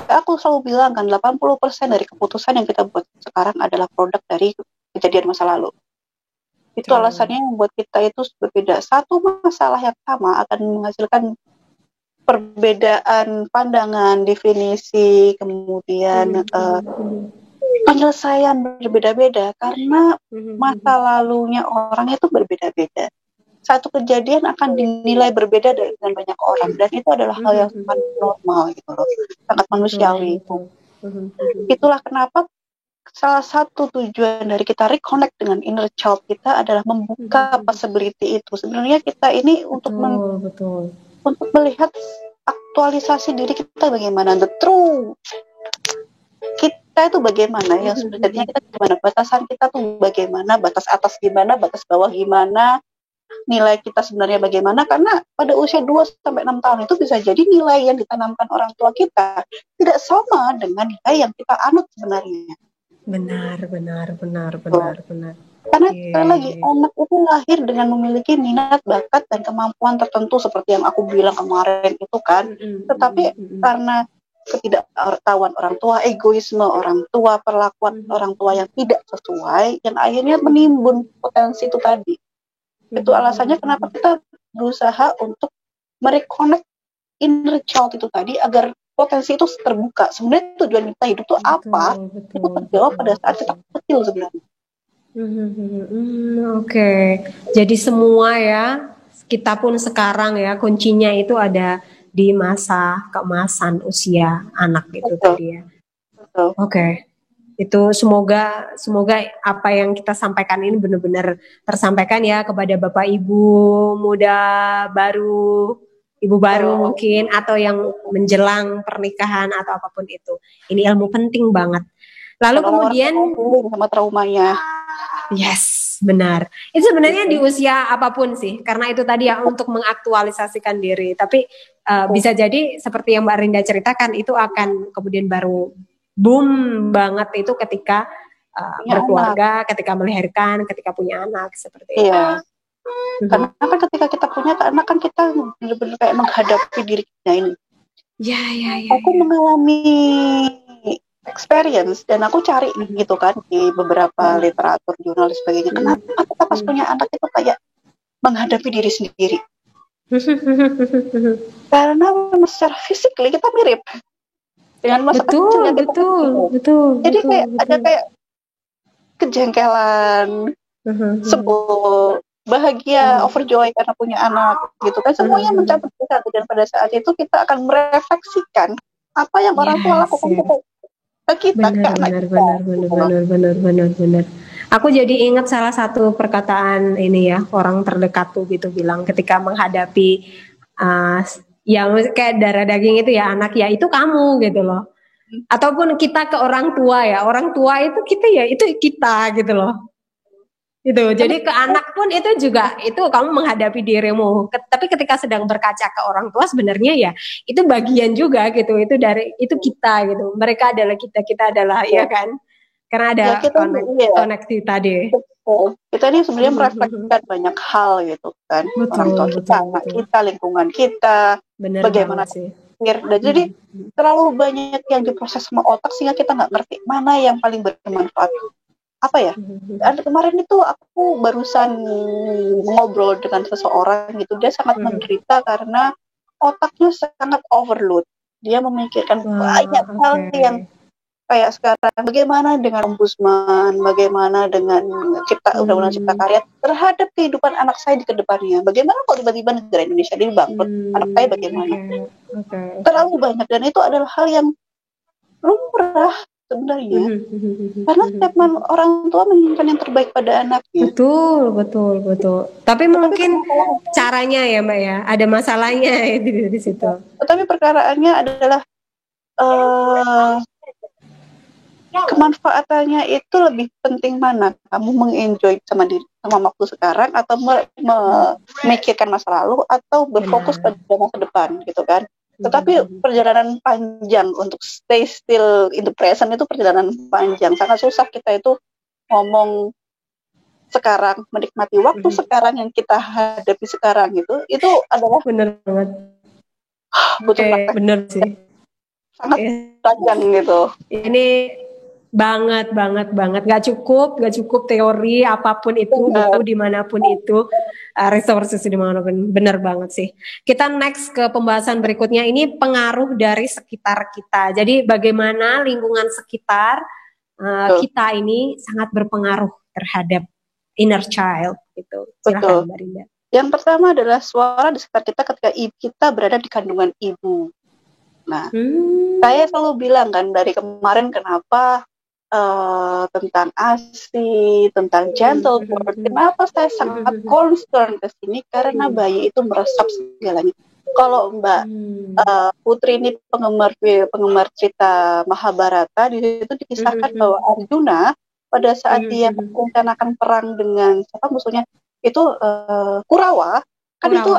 Aku selalu bilang kan 80% dari keputusan yang kita buat sekarang adalah produk dari kejadian masa lalu. Itu alasannya yang membuat kita itu berbeda. Satu masalah yang sama akan menghasilkan perbedaan pandangan, definisi, kemudian penyelesaian berbeda-beda karena masa lalunya orang itu berbeda-beda. Satu kejadian akan dinilai berbeda dengan banyak orang dan itu adalah hal yang sangat normal gitu loh, sangat manusiawi. Itulah kenapa salah satu tujuan dari kita reconnect dengan inner child kita adalah membuka possibility itu. Sebenarnya kita ini untuk melihat aktualisasi diri kita bagaimana, the true kita itu bagaimana, yang sebenarnya kita gimana, batasan kita tuh bagaimana, batas atas gimana, batas bawah gimana, nilai kita sebenarnya bagaimana, karena pada usia 2-6 tahun itu bisa jadi nilai yang ditanamkan orang tua kita tidak sama dengan nilai yang kita anut sebenarnya. Benar. Karena sekali lagi anak itu lahir dengan memiliki minat, bakat, dan kemampuan tertentu seperti yang aku bilang kemarin itu kan. Tetapi karena ketidaktahuan orang tua, egoisme orang tua, perlakuan orang tua yang tidak sesuai, yang akhirnya menimbun potensi itu tadi. Itu alasannya kenapa kita berusaha untuk mereconnect inner child itu tadi agar potensi itu terbuka. Sebenarnya tujuan kita hidup itu apa? Itu terjawab pada saat kita kecil sebenarnya. Oke. Jadi semua ya, kita pun sekarang ya kuncinya itu ada di masa keemasan usia anak gitu tadi ya. Oke. Itu semoga apa yang kita sampaikan ini benar-benar tersampaikan ya kepada Bapak Ibu muda baru, ibu baru mungkin, atau yang menjelang pernikahan atau apapun itu. Ini ilmu penting banget. Lalu kemudian sama traumanya. Yes, benar. Itu sebenarnya di usia apapun sih, karena itu tadi ya untuk mengaktualisasikan diri. Tapi bisa jadi seperti yang Mbak Rinda ceritakan, itu akan kemudian baru boom banget itu ketika berkeluarga, ketika melahirkan, ketika punya anak seperti itu. Iya. Karena kan ketika kita punya anak kan kita benar-benar kayak menghadapi diri kita ini. Ya. Aku mengalami experience dan aku cari gitu kan di beberapa literatur, jurnal dan sebagainya. Kenapa kita pas punya anak itu kayak menghadapi diri sendiri? Karena secara fisik kita mirip dengan masa kecil yang kita betul. Jadi ada kayak kejengkelan, sebel, bahagia, overjoy karena punya anak gitu kan, semuanya mencampur satu. Dan pada saat itu kita akan merefleksikan apa yang orang tua lakukan ke kita. Benar. Aku jadi ingat salah satu perkataan ini ya, orang terdekat tuh gitu bilang ketika menghadapi yang kayak darah daging itu ya anak ya itu kamu gitu loh. Ataupun kita ke orang tua ya, orang tua itu kita ya itu kita gitu loh. Itu jadi ke anak pun itu juga itu kamu menghadapi dirimu. Tapi ketika sedang berkaca ke orang tua sebenarnya ya itu bagian juga gitu. Itu dari itu kita gitu. Mereka adalah kita adalah ya kan. karena ada ya kita koneksi tadi. Kita ini sebenarnya merefleksikan banyak hal gitu kan, orang tua kita, anak kita, lingkungan kita, bener bagaimana sih. Dan jadi terlalu banyak yang diproses sama otak sehingga kita nggak ngerti mana yang paling bermanfaat. Apa ya? Kemarin itu aku barusan ngobrol dengan seseorang gitu, dia sangat menderita karena otaknya sangat overload. Dia memikirkan banyak hal yang kayak sekarang, bagaimana dengan ombudsman, bagaimana dengan undang-undang cipta karya terhadap kehidupan anak saya di kedepannya. Bagaimana kalau tiba-tiba negara Indonesia ini bangkrut, anak saya bagaimana? Terlalu banyak, dan itu adalah hal yang lumrah sebenarnya. Karena setiap orang tua menginginkan yang terbaik pada anaknya. Betul. Tapi mungkin caranya ya Mbak ya, ada masalahnya di situ. Tetapi perkaraannya adalah kemanfaatannya itu lebih penting mana? Kamu mengenjoy sama waktu sekarang, atau memikirkan masa lalu, atau berfokus pada masa depan gitu kan? Tetapi perjalanan panjang untuk stay still in the present itu perjalanan panjang. Sangat susah kita itu ngomong sekarang, menikmati waktu sekarang yang kita hadapi sekarang itu adalah bener banget. Butuh praktek. Bener sih. Sangat panjang gitu. Ini banget. Gak cukup teori apapun itu, buku dimanapun itu, resources dimanapun. Bener banget sih. Kita next ke pembahasan berikutnya, ini pengaruh dari sekitar kita. Jadi bagaimana lingkungan sekitar kita ini sangat berpengaruh terhadap inner child gitu. Silakan Mbak Rinda. Yang pertama adalah suara di sekitar kita ketika kita berada di kandungan ibu. Nah, saya selalu bilang kan dari kemarin kenapa tentang ASI, tentang gentle birth, kenapa saya sangat concern ke sini, karena bayi itu meresap segalanya. Kalau Mbak Putri ini penggemar cerita Mahabharata, di situ dikisahkan bahwa Arjuna pada saat dia merencanakan perang dengan siapa musuhnya itu Kurawa, kan itu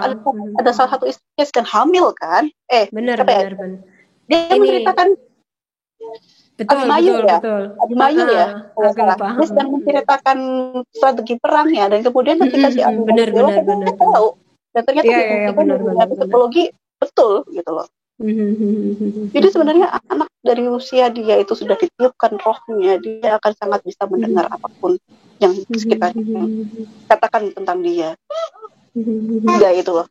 ada salah satu istrinya sedang hamil kan? Benar. Dia menceritakan Abimayu ya. Dia sedang menceritakan strategi perangnya, dan kemudian ketika si Abimayu dia tahu, dan ternyata dia psikologi betul gitu loh. Jadi sebenarnya anak dari usia dia itu sudah ditiupkan rohnya, dia akan sangat bisa mendengar apapun yang sekitarnya katakan tentang dia. Ya itu loh.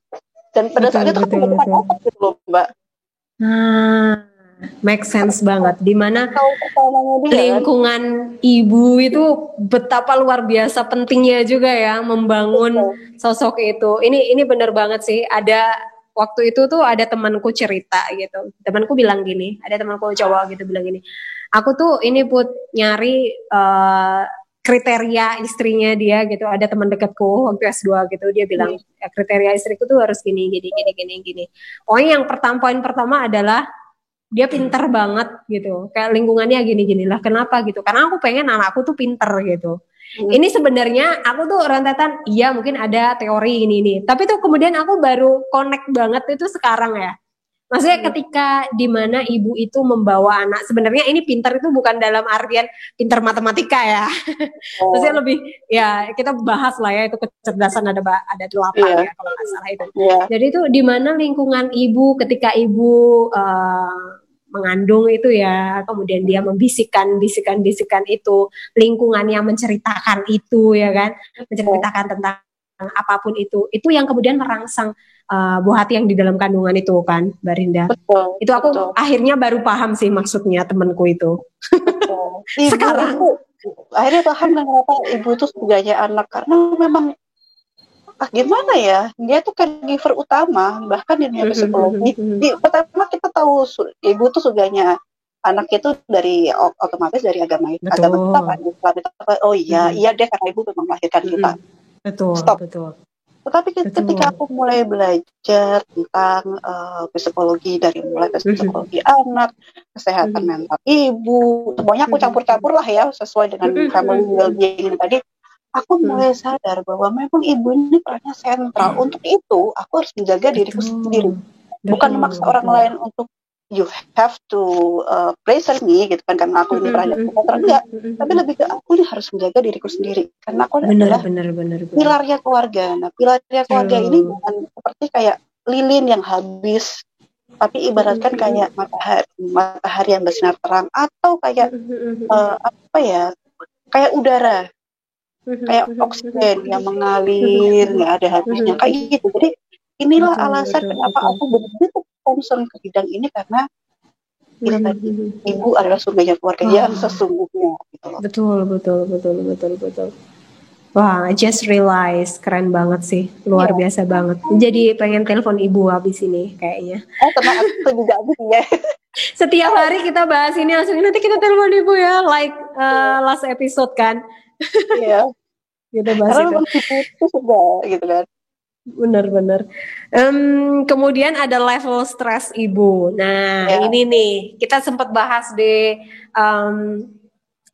Dan pada saat itu aku bukan otak gitu loh Mbak. Make sense banget. Dimana lingkungan ibu itu betapa luar biasa pentingnya juga ya membangun sosok itu. Ini benar banget sih. Ada waktu itu tuh ada temanku cerita gitu. Temanku bilang gini, ada temanku cowok gitu bilang gini. Aku tuh ini nyari kriteria istrinya dia gitu. Ada teman dekatku waktu S2 gitu, dia bilang kriteria istriku tuh harus gini. Pokoknya yang poin pertama adalah dia pinter banget gitu, kayak lingkungannya gini lah. Kenapa gitu? Karena aku pengen anakku tuh pinter gitu. Ini sebenarnya aku tuh rentetan, iya mungkin ada teori ini, tapi tuh kemudian aku baru connect banget itu sekarang ya. Maksudnya ketika dimana ibu itu membawa anak, sebenarnya ini pinter itu bukan dalam artian pinter matematika ya. Maksudnya lebih ya kita bahas lah ya, itu kecerdasan ada 8 ya kalau nggak salah itu. Jadi itu dimana lingkungan ibu ketika ibu mengandung itu ya, kemudian dia membisikkan itu, lingkungannya menceritakan itu ya kan, menceritakan tentang apapun itu yang kemudian merangsang buah hati yang di dalam kandungan itu kan, Mbak Rinda. Itu aku akhirnya baru paham sih maksudnya temanku itu. Sekarang akhirnya paham kenapa ibu itu sebagai anak, karena memang gimana ya, dia tuh caregiver utama bahkan di dunia psikologi. Pertama kita tahu ibu tuh suganya anak itu dari otomatis dari agama kita kan. Oh iya deh, karena ibu memang melahirkan kita. Betul. Tetapi ketika aku mulai belajar tentang psikologi, dari mulai psikologi anak, kesehatan mental ibu, semuanya aku campur-campur lah ya sesuai dengan family well-being tadi. Aku mulai sadar bahwa memang ibu ini perannya sentral. Untuk itu, aku harus menjaga diriku sendiri. Bukan memaksa orang lain untuk you have to pleasure me gitu kan, karena aku ini pernah enggak, tapi lebih ke aku ini harus menjaga diriku sendiri karena aku adalah pilarnya keluarga. Nah, pilarnya keluarga ini bukan seperti kayak lilin yang habis, tapi ibaratkan kayak matahari yang bersinar terang, atau kayak apa ya, kayak udara, kayak oksigen yang mengalir nggak ada habisnya kayak gitu. Jadi inilah alasan kenapa aku begitu concern ke bidang ini, karena itu tadi, ibu adalah surganya keluarga yang sesungguhnya gitu loh. Betul. Wah, I just realize, keren banget sih, luar biasa banget. Jadi pengen telepon ibu habis ini kayaknya. Tenang, aku juga ya. Setiap hari kita bahas ini, langsung nanti kita telepon ibu ya, like last episode kan. Iya. Kita bahas karena itu sudah gitu kan. Benar. Kemudian ada level stres ibu. Nah, ini nih kita sempat bahas di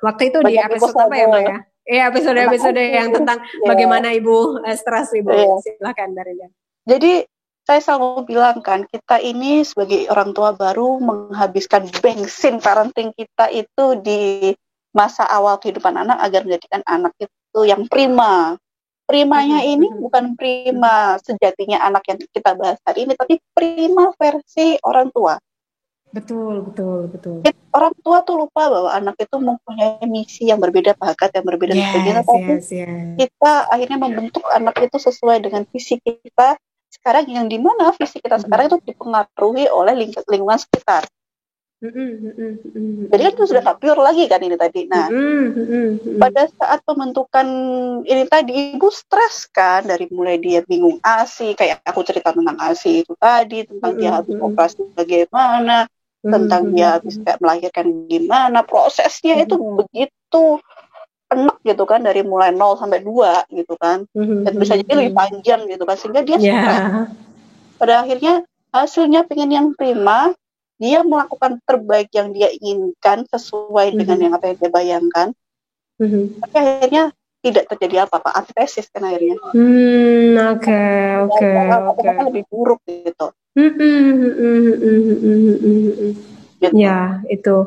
waktu itu di episode apa ya, Mbak ya? Iya, episode yang tentang bagaimana ibu stres ibu. Silakan Barinda. Jadi saya selalu bilang kan, kita ini sebagai orang tua baru menghabiskan bensin parenting kita itu di masa awal kehidupan anak agar menjadikan anak itu yang prima. Primanya ini bukan prima sejatinya anak yang kita bahas hari ini, tapi prima versi orang tua. Betul. Orang tua tuh lupa bahwa anak itu mempunyai misi yang berbeda, bakat yang berbeda, tapi kita akhirnya membentuk anak itu sesuai dengan visi kita sekarang, yang dimana visi kita sekarang itu dipengaruhi oleh lingkungan sekitar. Jadi kan itu sudah tak pure lagi kan ini tadi. Nah, pada saat pembentukan ini tadi, ibu stres kan, dari mulai dia bingung ASI, kayak aku cerita tentang ASI itu tadi, tentang dia habis operasi bagaimana, tentang dia habis kayak melahirkan gimana, prosesnya itu begitu enak gitu kan, dari mulai 0 sampai 2 gitu kan, dan bisa jadi lebih panjang gitu kan, sehingga dia stres. Pada akhirnya hasilnya pengen yang prima, dia melakukan terbaik yang dia inginkan sesuai dengan yang apa yang dia bayangkan, tapi akhirnya tidak terjadi apa-apa, antesis kan akhirnya. Oke. Lebih buruk gitu. Ya, itu.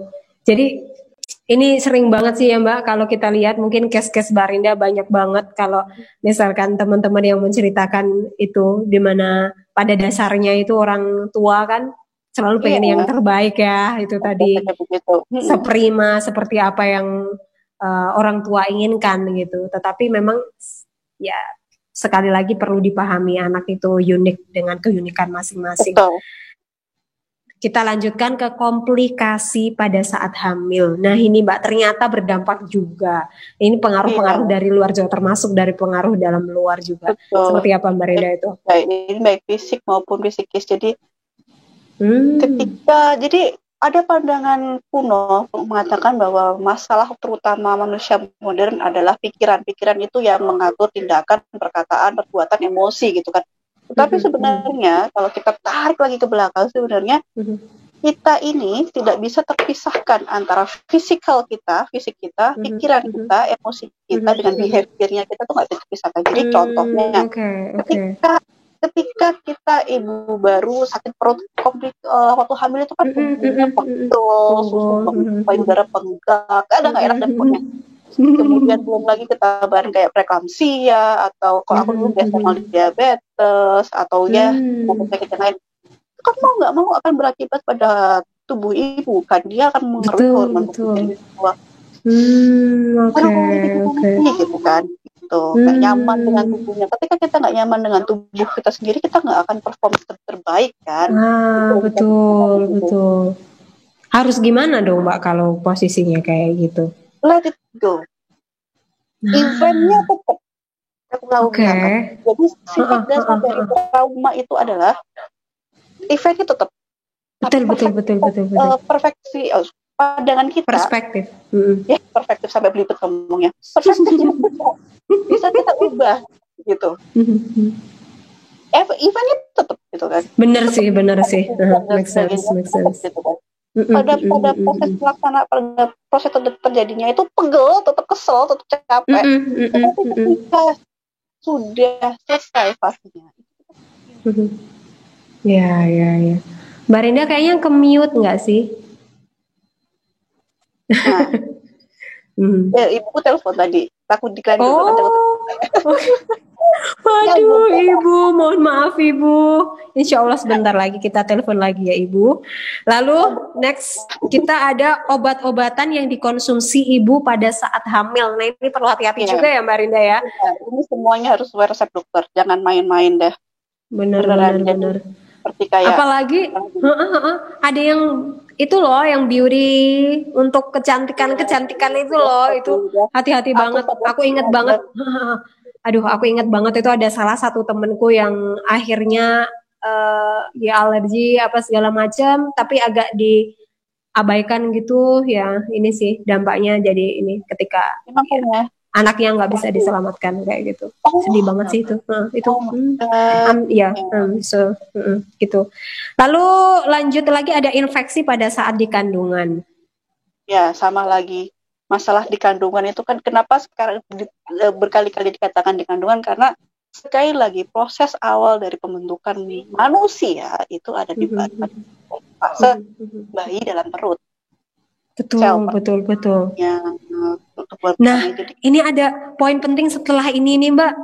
Jadi ini sering banget sih ya Mbak, kalau kita lihat mungkin case-case Barinda banyak banget kalau misalkan teman-teman yang menceritakan itu, dimana pada dasarnya itu orang tua kan selalu pengen yang terbaik ya, itu tadi seprima seperti apa yang orang tua inginkan gitu. Tetapi memang ya sekali lagi perlu dipahami, anak itu unik dengan keunikan masing-masing. Kita lanjutkan ke komplikasi pada saat hamil. Nah ini Mbak ternyata berdampak juga. Ini pengaruh-pengaruh dari luar juga, termasuk dari pengaruh dalam luar juga. Seperti apa Mbak Renda itu? Ini baik fisik maupun psikis. Jadi jadi ada pandangan kuno mengatakan bahwa masalah terutama manusia modern adalah pikiran-pikiran itu yang mengatur tindakan, perkataan, perbuatan, emosi gitu kan. Tetapi sebenarnya kalau kita tarik lagi ke belakang, sebenarnya kita ini tidak bisa terpisahkan antara fisik kita, pikiran kita, emosi kita dengan behaviornya kita tuh nggak bisa terpisahkan. Jadi contohnya, ketika kita ibu baru sakit perut, waktu hamil itu kan tubuhnya pegel, susu payudara penggak, kadang nggak enak dan pokoknya. Kemudian belum lagi ketambahan kayak preeklamsia, atau kalau aku dulu gestasional diabetes, atau penyakit yang lain, kan mau nggak mau akan berakibat pada tubuh ibu kan, dia akan mengaruhi hormon tubuh semua. Gitu kan, gitu. Nggak nyaman dengan tubuhnya. Ketika kita nggak nyaman dengan tubuh kita sendiri, kita nggak akan perform terbaik kan. Betul. Harus gimana dong Mbak kalau posisinya kayak gitu? Let it go. Eventnya tetap aku lakukan. Jadi sifat dasar dari trauma itu adalah eventnya tetap. Betul. Perfeksi, pandangan kita. Perspektif. Ya, perspektif sampai belibet ngomongnya. Perspektifnya bisa kita ubah gitu. Eventnya tetap gitu kan. Bener sih. Make sense. Gitu kan. Pada proses pelaksanaan, pada proses terjadinya itu pegel, tetap kesel, tetap capek. Tapi ketika sudah selesai fasenya. Ya. Mbak Rinda kayaknya ke-mute nggak sih? Nah, ibuku telepon tadi, takut dikalian dulu nanti aku Waduh, Ibu, mohon maaf Ibu. Insya Allah sebentar lagi kita telepon lagi ya Ibu. Lalu next kita ada obat-obatan yang dikonsumsi Ibu pada saat hamil. Nah ini perlu hati-hati juga ya Mbak Rinda ya. Ini semuanya harus sesuai resep dokter, jangan main-main deh. Benar. Seperti kayak apalagi ada yang itu loh yang beauty untuk kecantikan itu loh, itu hati-hati banget. Aku inget banget. Aduh, aku inget banget itu ada salah satu temenku yang akhirnya ya alergi apa segala macam, tapi agak diabaikan gitu ya. Ini sih dampaknya jadi ini ketika ya, anaknya nggak bisa diselamatkan kayak gitu. Sedih banget sih itu. Gitu. Lalu lanjut lagi ada infeksi pada saat di kandungan. Ya, sama lagi. Masalah di kandungan itu kan kenapa sekarang berkali-kali dikatakan di kandungan, karena sekali lagi proses awal dari pembentukan manusia itu ada di fase bayi dalam perut. Betul. Ya, nah, ini ada poin penting setelah ini nih Mbak.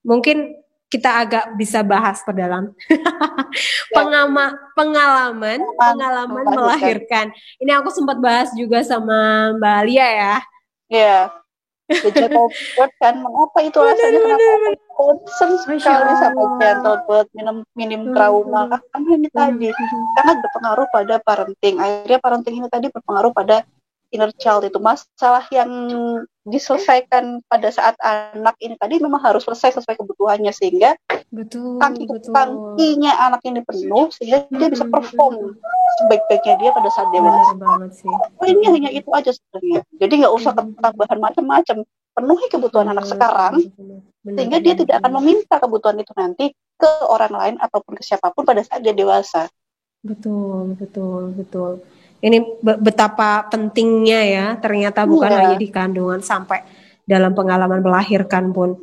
Mungkin kita agak bisa bahas perdalam pengalaman melahirkan. Ini aku sempat bahas juga sama Mbak Lia ya. Iya. Gentle birth kan, mengapa itu alasannya kenapa concern sekali sama gentle birth, minim trauma, karena ini tadi sangat berpengaruh pada parenting. Akhirnya parenting ini tadi berpengaruh pada inner child, itu masalah yang diselesaikan pada saat anak ini tadi memang harus selesai sesuai kebutuhannya, sehingga tangkinya anak ini penuh sehingga dia bisa perform sebaik-baiknya dia pada saat dewasa. Ini hanya itu aja sebenarnya. Jadi nggak usah tambahan macam-macam, penuhi kebutuhan anak sekarang sehingga dia tidak akan meminta kebutuhan itu nanti ke orang lain ataupun ke siapapun pada saat dia dewasa. Betul. Ini betapa pentingnya ya, ternyata bukan hanya di kandungan, sampai dalam pengalaman melahirkan pun.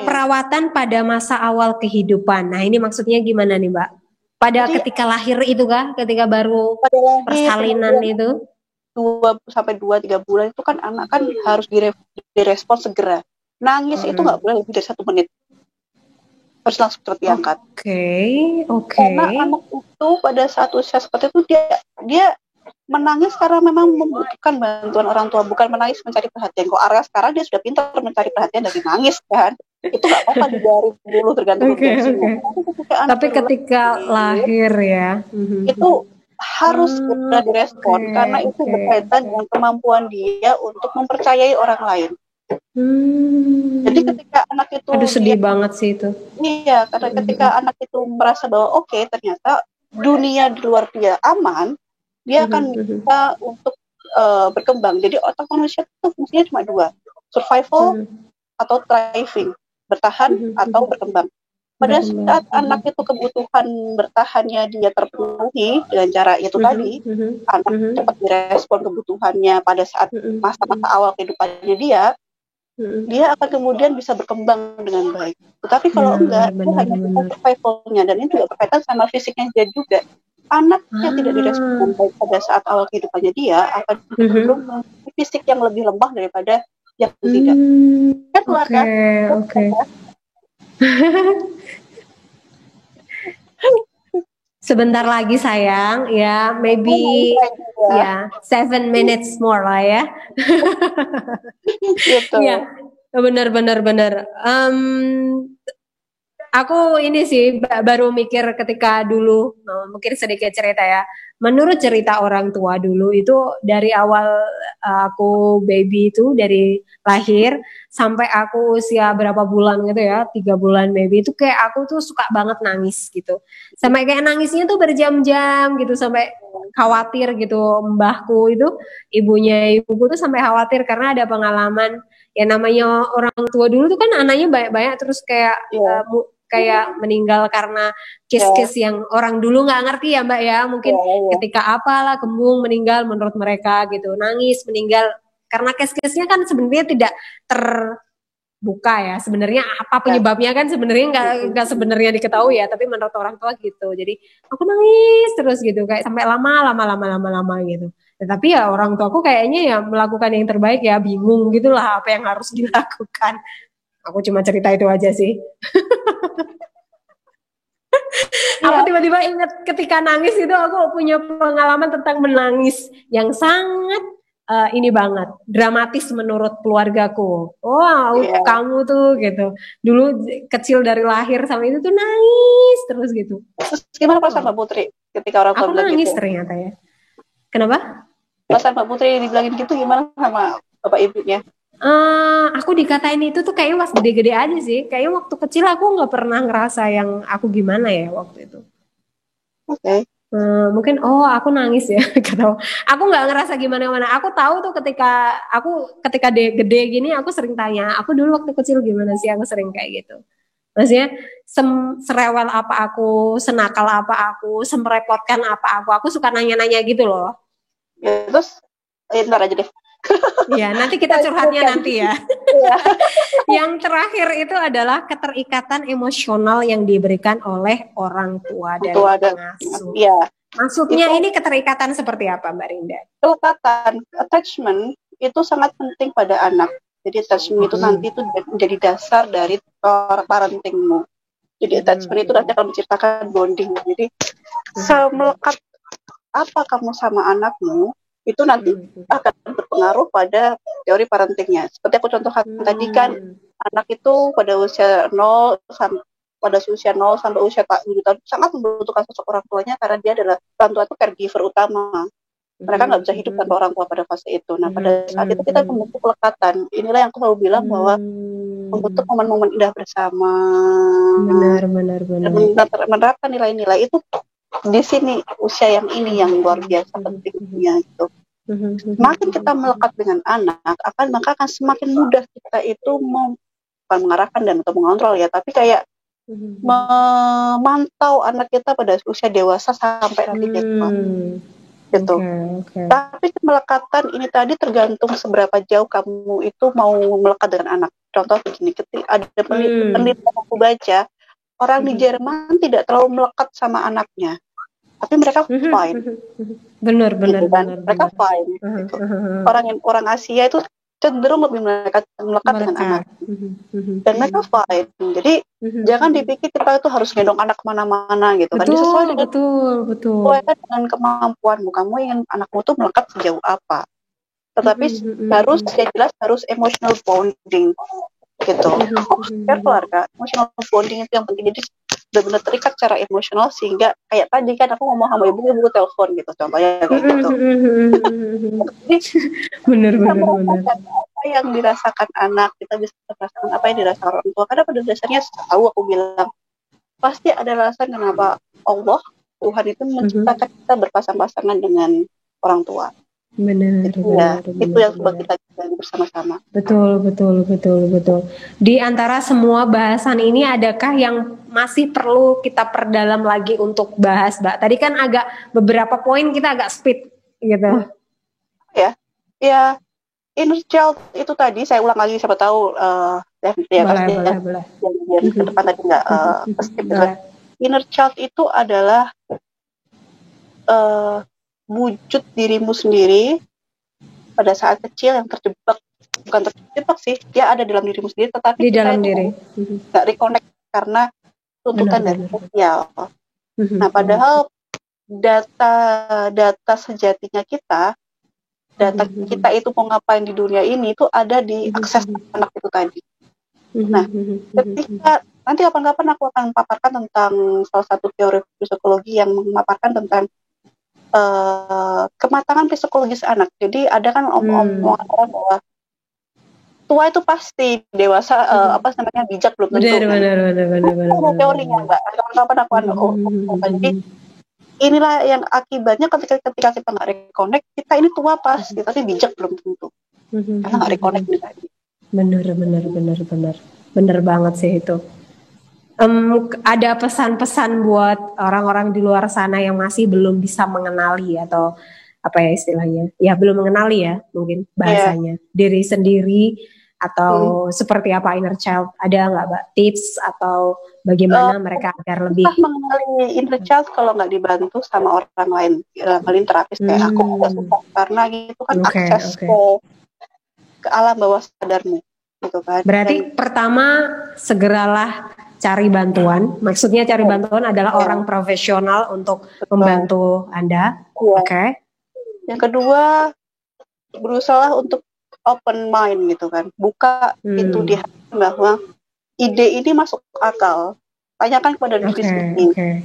Perawatan pada masa awal kehidupan. Nah ini maksudnya gimana nih Mbak? Ketika lahir itu kah? Ketika baru persalinan itu? 2-3 bulan itu kan anak kan harus direspon segera. Nangis itu nggak boleh lebih dari 1 menit. Harus langsung diangkat. Oke. Karena anak itu pada saat usia seperti itu dia menangis karena memang membutuhkan bantuan orang tua, bukan menangis mencari perhatian. Kok area sekarang dia sudah pintar mencari perhatian dari nangis kan? Itu nggak apa-apa dibiarin dulu, tergantung urgensinya. Tapi ketika lahir ya, itu harus segera direspon karena itu berkaitan dengan kemampuan dia untuk mempercayai orang lain. Jadi ketika anak itu, aduh sedih banget sih itu. Iya, karena ketika anak itu merasa bahwa oke, ternyata dunia di luar dia aman, dia akan bisa untuk berkembang. Jadi otak manusia itu fungsinya cuma 2, survival atau thriving, bertahan atau berkembang. Pada saat anak itu kebutuhan bertahannya dia terpenuhi dengan cara itu tadi, anak cepat direspon kebutuhannya pada saat masa-masa awal kehidupannya dia akan kemudian bisa berkembang dengan baik. Tetapi kalau enggak, itu hanya survivalnya, dan ini juga berkaitan sama fisiknya dia juga. Anak yang tidak direspon baik pada saat awal kehidupannya dia akan cenderung memiliki fisik yang lebih lemah daripada yang tidak. Kan keluarga. Oke. Sebentar lagi sayang, ya maybe ya 7 minutes more lah ya. Gitu. Ya, benar. Aku ini sih baru mikir ketika dulu, mungkin sedikit cerita ya. Menurut cerita orang tua dulu itu dari awal aku baby itu, dari lahir sampai aku usia berapa bulan gitu ya, 3 bulan baby itu kayak aku tuh suka banget nangis gitu. Sampai kayak nangisnya tuh berjam-jam gitu, sampai khawatir gitu. Mbahku itu, ibuku tuh sampai khawatir karena ada pengalaman ya, namanya orang tua dulu tuh kan anaknya banyak-banyak terus kayak meninggal karena kes-kes yang orang dulu nggak ngerti ya Mbak ya, mungkin ketika apalah kembung meninggal menurut mereka gitu, nangis meninggal karena kes-kesnya kan sebenarnya tidak buka ya. Sebenarnya apa penyebabnya kan sebenarnya nggak sebenarnya diketahui ya, tapi menurut orang tua gitu. Jadi aku nangis terus gitu kayak sampai lama gitu. Tetapi ya orang tuaku kayaknya ya melakukan yang terbaik ya, bingung gitulah apa yang harus dilakukan. Aku cuma cerita itu aja sih. Aku tiba-tiba ingat ketika nangis itu aku punya pengalaman tentang menangis yang sangat ini banget dramatis menurut keluargaku. Wow, kamu tuh gitu. Dulu kecil dari lahir sampai itu tuh nangis terus gitu. Terus gimana pas sama Putri ketika orang tua aku bilang gitu? Nangis ternyata ya. Kenapa? Pas sama Putri dibilangin gitu gimana sama bapak ibunya? Aku dikatain itu tuh kayaknya pas gede-gede aja sih. Kayaknya waktu kecil aku nggak pernah ngerasa yang aku gimana ya waktu itu. Oke. Mungkin aku nangis ya gitu. Aku nggak ngerasa gimana-mana. Aku tahu tuh ketika gede gini aku sering tanya. Aku dulu waktu kecil gimana sih? Aku sering kayak gitu. Maksudnya serewel apa aku, senakal apa aku, semerepotkan apa aku suka nanya-nanya gitu loh. Ya, terus ntar aja deh. Ya, nanti kita curhatnya nanti ya. Yang terakhir itu adalah keterikatan emosional yang diberikan oleh orang tua dan pengasuh. Ya. Maksudnya ini keterikatan seperti apa, Mbak Rinda? Keterikatan, attachment itu sangat penting pada anak. Jadi attachment itu nanti itu menjadi dasar dari parentingmu. Jadi attachment itu nanti akan menciptakan bonding. Jadi semelekat apa kamu sama anakmu itu nanti akan berpengaruh pada teori parentingnya. Seperti aku contohkan tadi kan, anak itu pada usia 0 sampai usia 7 tahun sangat membutuhkan sosok orang tuanya karena dia adalah orang tua itu caregiver utama. Mereka nggak bisa hidup tanpa orang tua pada fase itu. Nah, pada saat itu kita membentuk kelekatan. Inilah yang aku selalu bilang bahwa membentuk momen-momen indah bersama. Benar. Menerapkan nilai-nilai itu di sini usia yang ini yang luar biasa pentingnya gitu. Semakin kita melekat dengan anak, maka akan semakin mudah kita itu bukan mengarahkan dan atau mengontrol ya, tapi kayak memantau anak kita pada usia dewasa sampai nanti dia tua. Gitu. Okay. Tapi melekatan ini tadi tergantung seberapa jauh kamu itu mau melekat dengan anak. Contoh begini, ketika ada penelitian aku baca, orang di Jerman tidak terlalu melekat sama anaknya, tapi mereka fine. Benar. Mereka fine. Gitu. Orang Asia itu cenderung lebih melekat dengan anak, dan mereka fine. Jadi jangan dipikir kita itu harus gendong anak kemana-mana gitu kan. Betul. Dengan kemampuanmu, kamu ingin anakmu tuh melekat sejauh apa. Tetapi harus jelas harus emotional bonding gitu. Keluarga, emotional bonding itu yang penting. Jadi benar-benar terikat secara emosional sehingga kayak tadi kan aku ngomong sama ibu telepon gitu contohnya kayak gitu. Jadi benar. Apa yang dirasakan anak, kita bisa merasakan apa yang dirasakan orang tua, karena pada dasarnya tahu aku bilang pasti ada alasan kenapa Tuhan itu menciptakan kita berpasang-pasangan dengan orang tua. Benar. Itu yang coba kita jalani bersama-sama. Betul. Di antara semua bahasan ini, adakah yang masih perlu kita perdalam lagi untuk bahas, Mbak? Tadi kan beberapa poin kita agak speed gitu. Ya, inner child itu tadi saya ulang lagi, siapa tahu boleh. Yang ke depan tadi nggak skip gitu. Inner child itu adalah wujud dirimu sendiri pada saat kecil yang bukan terjebak sih, dia ada dalam dirimu sendiri, tetapi di dalam diri nggak reconnect karena tuntutan dari sosial. Nah, padahal data sejatinya kita itu mau ngapain di dunia ini itu ada di akses anak itu tadi. Nah, ketika nanti kapan-kapan aku akan paparkan tentang salah satu teori psikologi yang memaparkan tentang kematangan psikologis anak. Jadi ada kan omongan orang bahwa tua itu pasti dewasa bijak belum tentu. Benar. Itu teorinya Mbak. Kapan-kapan aku jadi inilah yang akibatnya ketika kita nggak reconnect, kita ini tua pasti, tapi bijak belum tentu. Karena nggak reconnect tadi. Benar banget sih itu. Ada pesan-pesan buat orang-orang di luar sana yang masih belum bisa mengenali atau apa ya istilahnya? Ya belum mengenali ya mungkin bahasanya diri sendiri atau seperti apa inner child? Ada nggak Mbak tips atau bagaimana mereka agar lebih mengenali inner child kalau nggak dibantu sama orang lain, paling terapis kayak aku agak susah karena gitu kan akses ke alam bawah sadarmu gitu kan. Berarti pertama segeralah cari bantuan. Maksudnya cari bantuan adalah orang profesional untuk membantu Anda. Oke. Yang kedua, berusaha untuk open mind gitu kan. Buka pintu di hati bahwa ide ini masuk akal. Tanyakan kepada diri sendiri.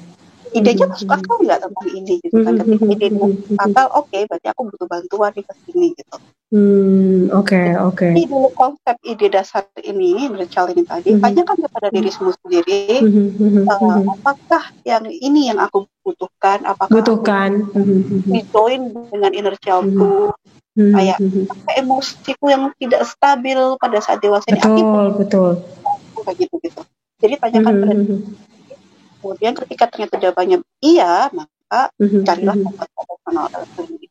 Idenya masuk akal nggak tentang ini gitu kan. Ketika ide masuk akal, oke, berarti aku butuh bantuan di sini gitu. Ini dulu konsep ide dasar ini, bercal ini tadi, tanyakan kepada dirimu sendiri, apakah yang ini yang aku butuhkan, apakah aku join dengan inner childku, kayak emosiku yang tidak stabil pada saat dewasa ini, betul. Kayak gitu. Jadi tanyakan pada kemudian ketika ternyata jawabannya iya, maka carilah tempat profesional dalam hal ini.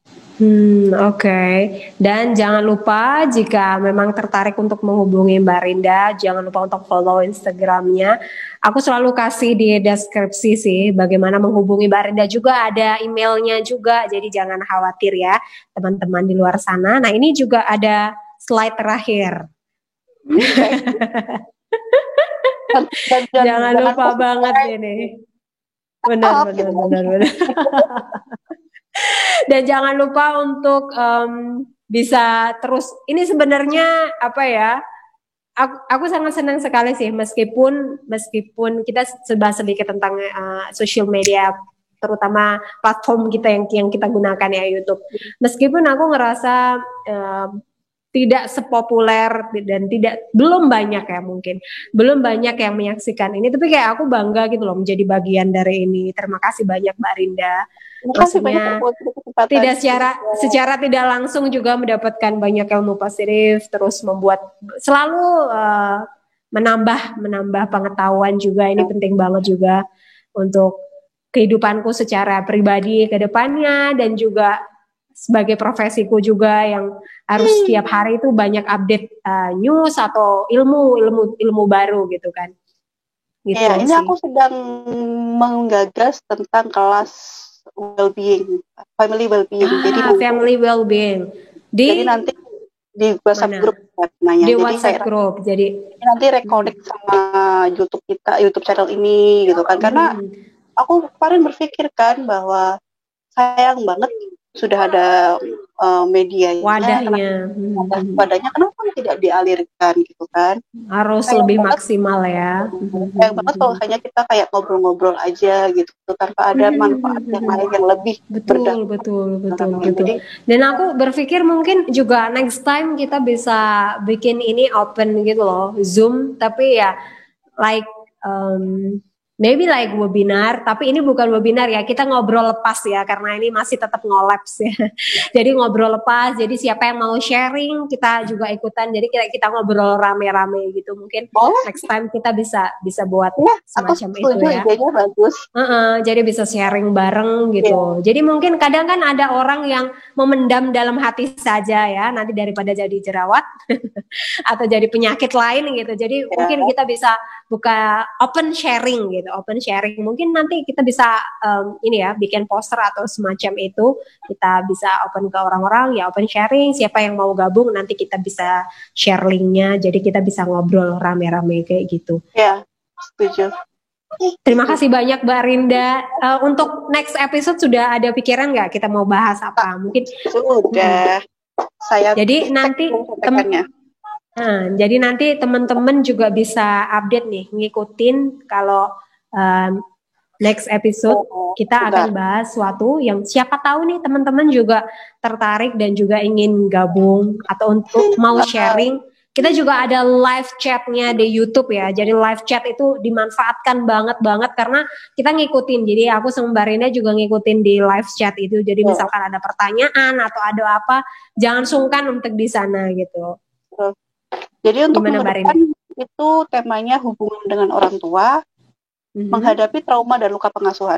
Dan jangan lupa jika memang tertarik untuk menghubungi Mbak Rinda, jangan lupa untuk follow Instagramnya. Aku selalu kasih di deskripsi sih bagaimana menghubungi Mbak Rinda, juga ada emailnya juga, jadi jangan khawatir ya teman-teman di luar sana. Nah ini juga ada slide terakhir. Jangan lupa banget ini. Benar. Dan jangan lupa untuk bisa terus. Ini sebenarnya apa ya? Aku sangat senang sekali sih, meskipun kita bahas sedikit tentang social media, terutama platform kita yang kita gunakan ya, YouTube. Meskipun aku ngerasa tidak sepopuler dan belum banyak yang menyaksikan ini, tapi kayak aku bangga gitu loh menjadi bagian dari ini. Terima kasih banyak Mbak Rinda. Maksudnya tidak secara tidak langsung juga mendapatkan banyak ilmu positif, terus membuat selalu menambah pengetahuan juga. Ini penting banget juga untuk kehidupanku secara pribadi ke depannya, dan juga sebagai profesiku juga yang harus setiap hari itu banyak update news atau ilmu baru gitu kan. Gitu ya, ini aku sedang menggagas tentang kelas well-being, family well-being. Jadi family well-being. Jadi nanti di WhatsApp group namanya. Di WhatsApp group. Jadi nanti reconnect sama YouTube channel ini gitu kan. Karena aku kemarin berpikir kan bahwa sayang banget sudah ada medianya, wadahnya, kenapa tidak dialirkan gitu kan? Harus lebih maksimal ya. Sayang banget kalau hanya kita kayak ngobrol-ngobrol aja gitu tanpa ada manfaat yang lain yang lebih betul. Dan aku berpikir mungkin juga next time kita bisa bikin ini open gitu loh, Zoom, tapi ya like maybe like webinar, tapi ini bukan webinar ya, kita ngobrol lepas ya, karena ini masih tetap ngolaps ya. Jadi ngobrol lepas, jadi siapa yang mau sharing, kita juga ikutan, jadi kita ngobrol rame-rame gitu. Mungkin next time kita bisa buat semacam itu ya. Bagus. Jadi bisa sharing bareng gitu. Jadi mungkin kadang kan ada orang yang memendam dalam hati saja ya, nanti daripada jadi jerawat atau jadi penyakit lain gitu. Jadi mungkin kita bisa buka open sharing gitu. Open sharing, mungkin nanti kita bisa ini ya, bikin poster atau semacam itu, kita bisa open ke orang-orang ya, open sharing, siapa yang mau gabung nanti kita bisa share linknya, jadi kita bisa ngobrol rame-rame kayak gitu. Ya, setuju. Terima kasih banyak Mbak Rinda. Untuk next episode sudah ada pikiran nggak kita mau bahas apa? Mungkin sudah. Saya jadi nanti jadi nanti teman-teman juga bisa update nih, ngikutin kalau next episode kita akan bahas suatu yang siapa tahu nih teman-teman juga tertarik dan juga ingin gabung atau untuk mau sharing. Kita juga ada live chatnya di YouTube ya. Jadi live chat itu dimanfaatkan banget karena kita ngikutin. Jadi aku sama Mbak Rinda juga ngikutin di live chat itu. Jadi misalkan ada pertanyaan atau ada apa, jangan sungkan untuk di sana gitu. Jadi untuk minggu itu temanya hubungan dengan orang tua, menghadapi trauma dan luka pengasuhan.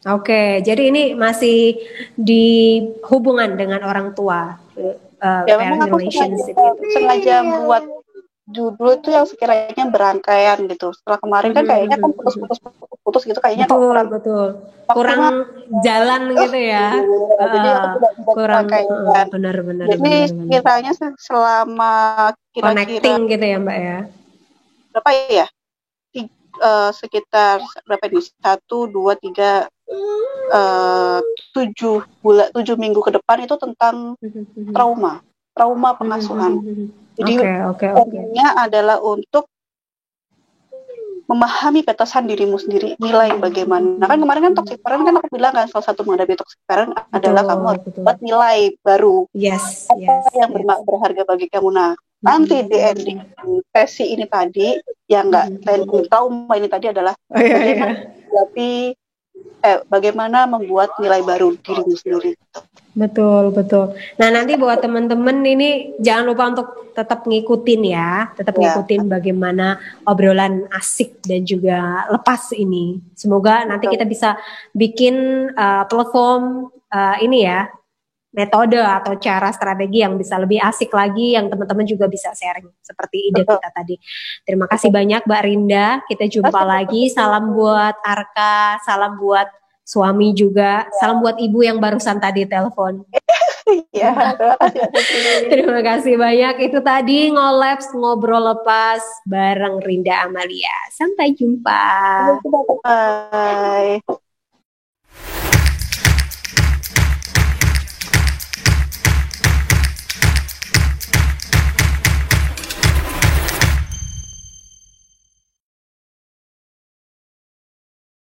Oke, jadi ini masih di hubungan dengan orang tua. Ya parent memang aku relationship gitu. sengaja buat judul itu yang sekiranya berangkaian gitu. Setelah kemarin kan kayaknya kan putus gitu, kayaknya kok Betul, kurang betul. Kurang maksimal. jalan gitu ya. Jadi aku tidak Kurang berangkaian. benar-benar Jadi benar benar. kiranya selama kira-kira Connecting gitu ya Mbak ya. berapa ya? Sekitar berapa nih? 1, 2, 3, 7 minggu ke depan itu tentang trauma pengasuhan. Jadi Oke. poinnya adalah untuk memahami batasan dirimu sendiri, nilai bagaimana. Kan kemarin kan toxic parent kan aku bilang kan salah satu menghadapi toxic parent adalah kamu harus buat nilai baru. Yes, apa yang berharga bagi kamu. Nah, nanti di ending sesi ini tadi yang nggak trauma ini tadi adalah bagaimana membuat nilai baru dirimu sendiri. Betul. Nah, nanti buat teman-teman ini jangan lupa untuk tetap ngikutin ya, ngikutin bagaimana obrolan asik dan juga lepas ini. Semoga nanti kita bisa bikin platform ini ya, metode atau cara strategi yang bisa lebih asik lagi, yang teman-teman juga bisa sharing seperti ide kita tadi. Terima kasih banyak Mbak Rinda, kita jumpa lagi. Salam buat Arka, salam buat suami juga, salam buat ibu yang barusan tadi telepon. Ya, terima kasih banyak. Itu tadi Ngolabs, ngobrol lepas bareng Rinda Amalia. Sampai jumpa. Bye.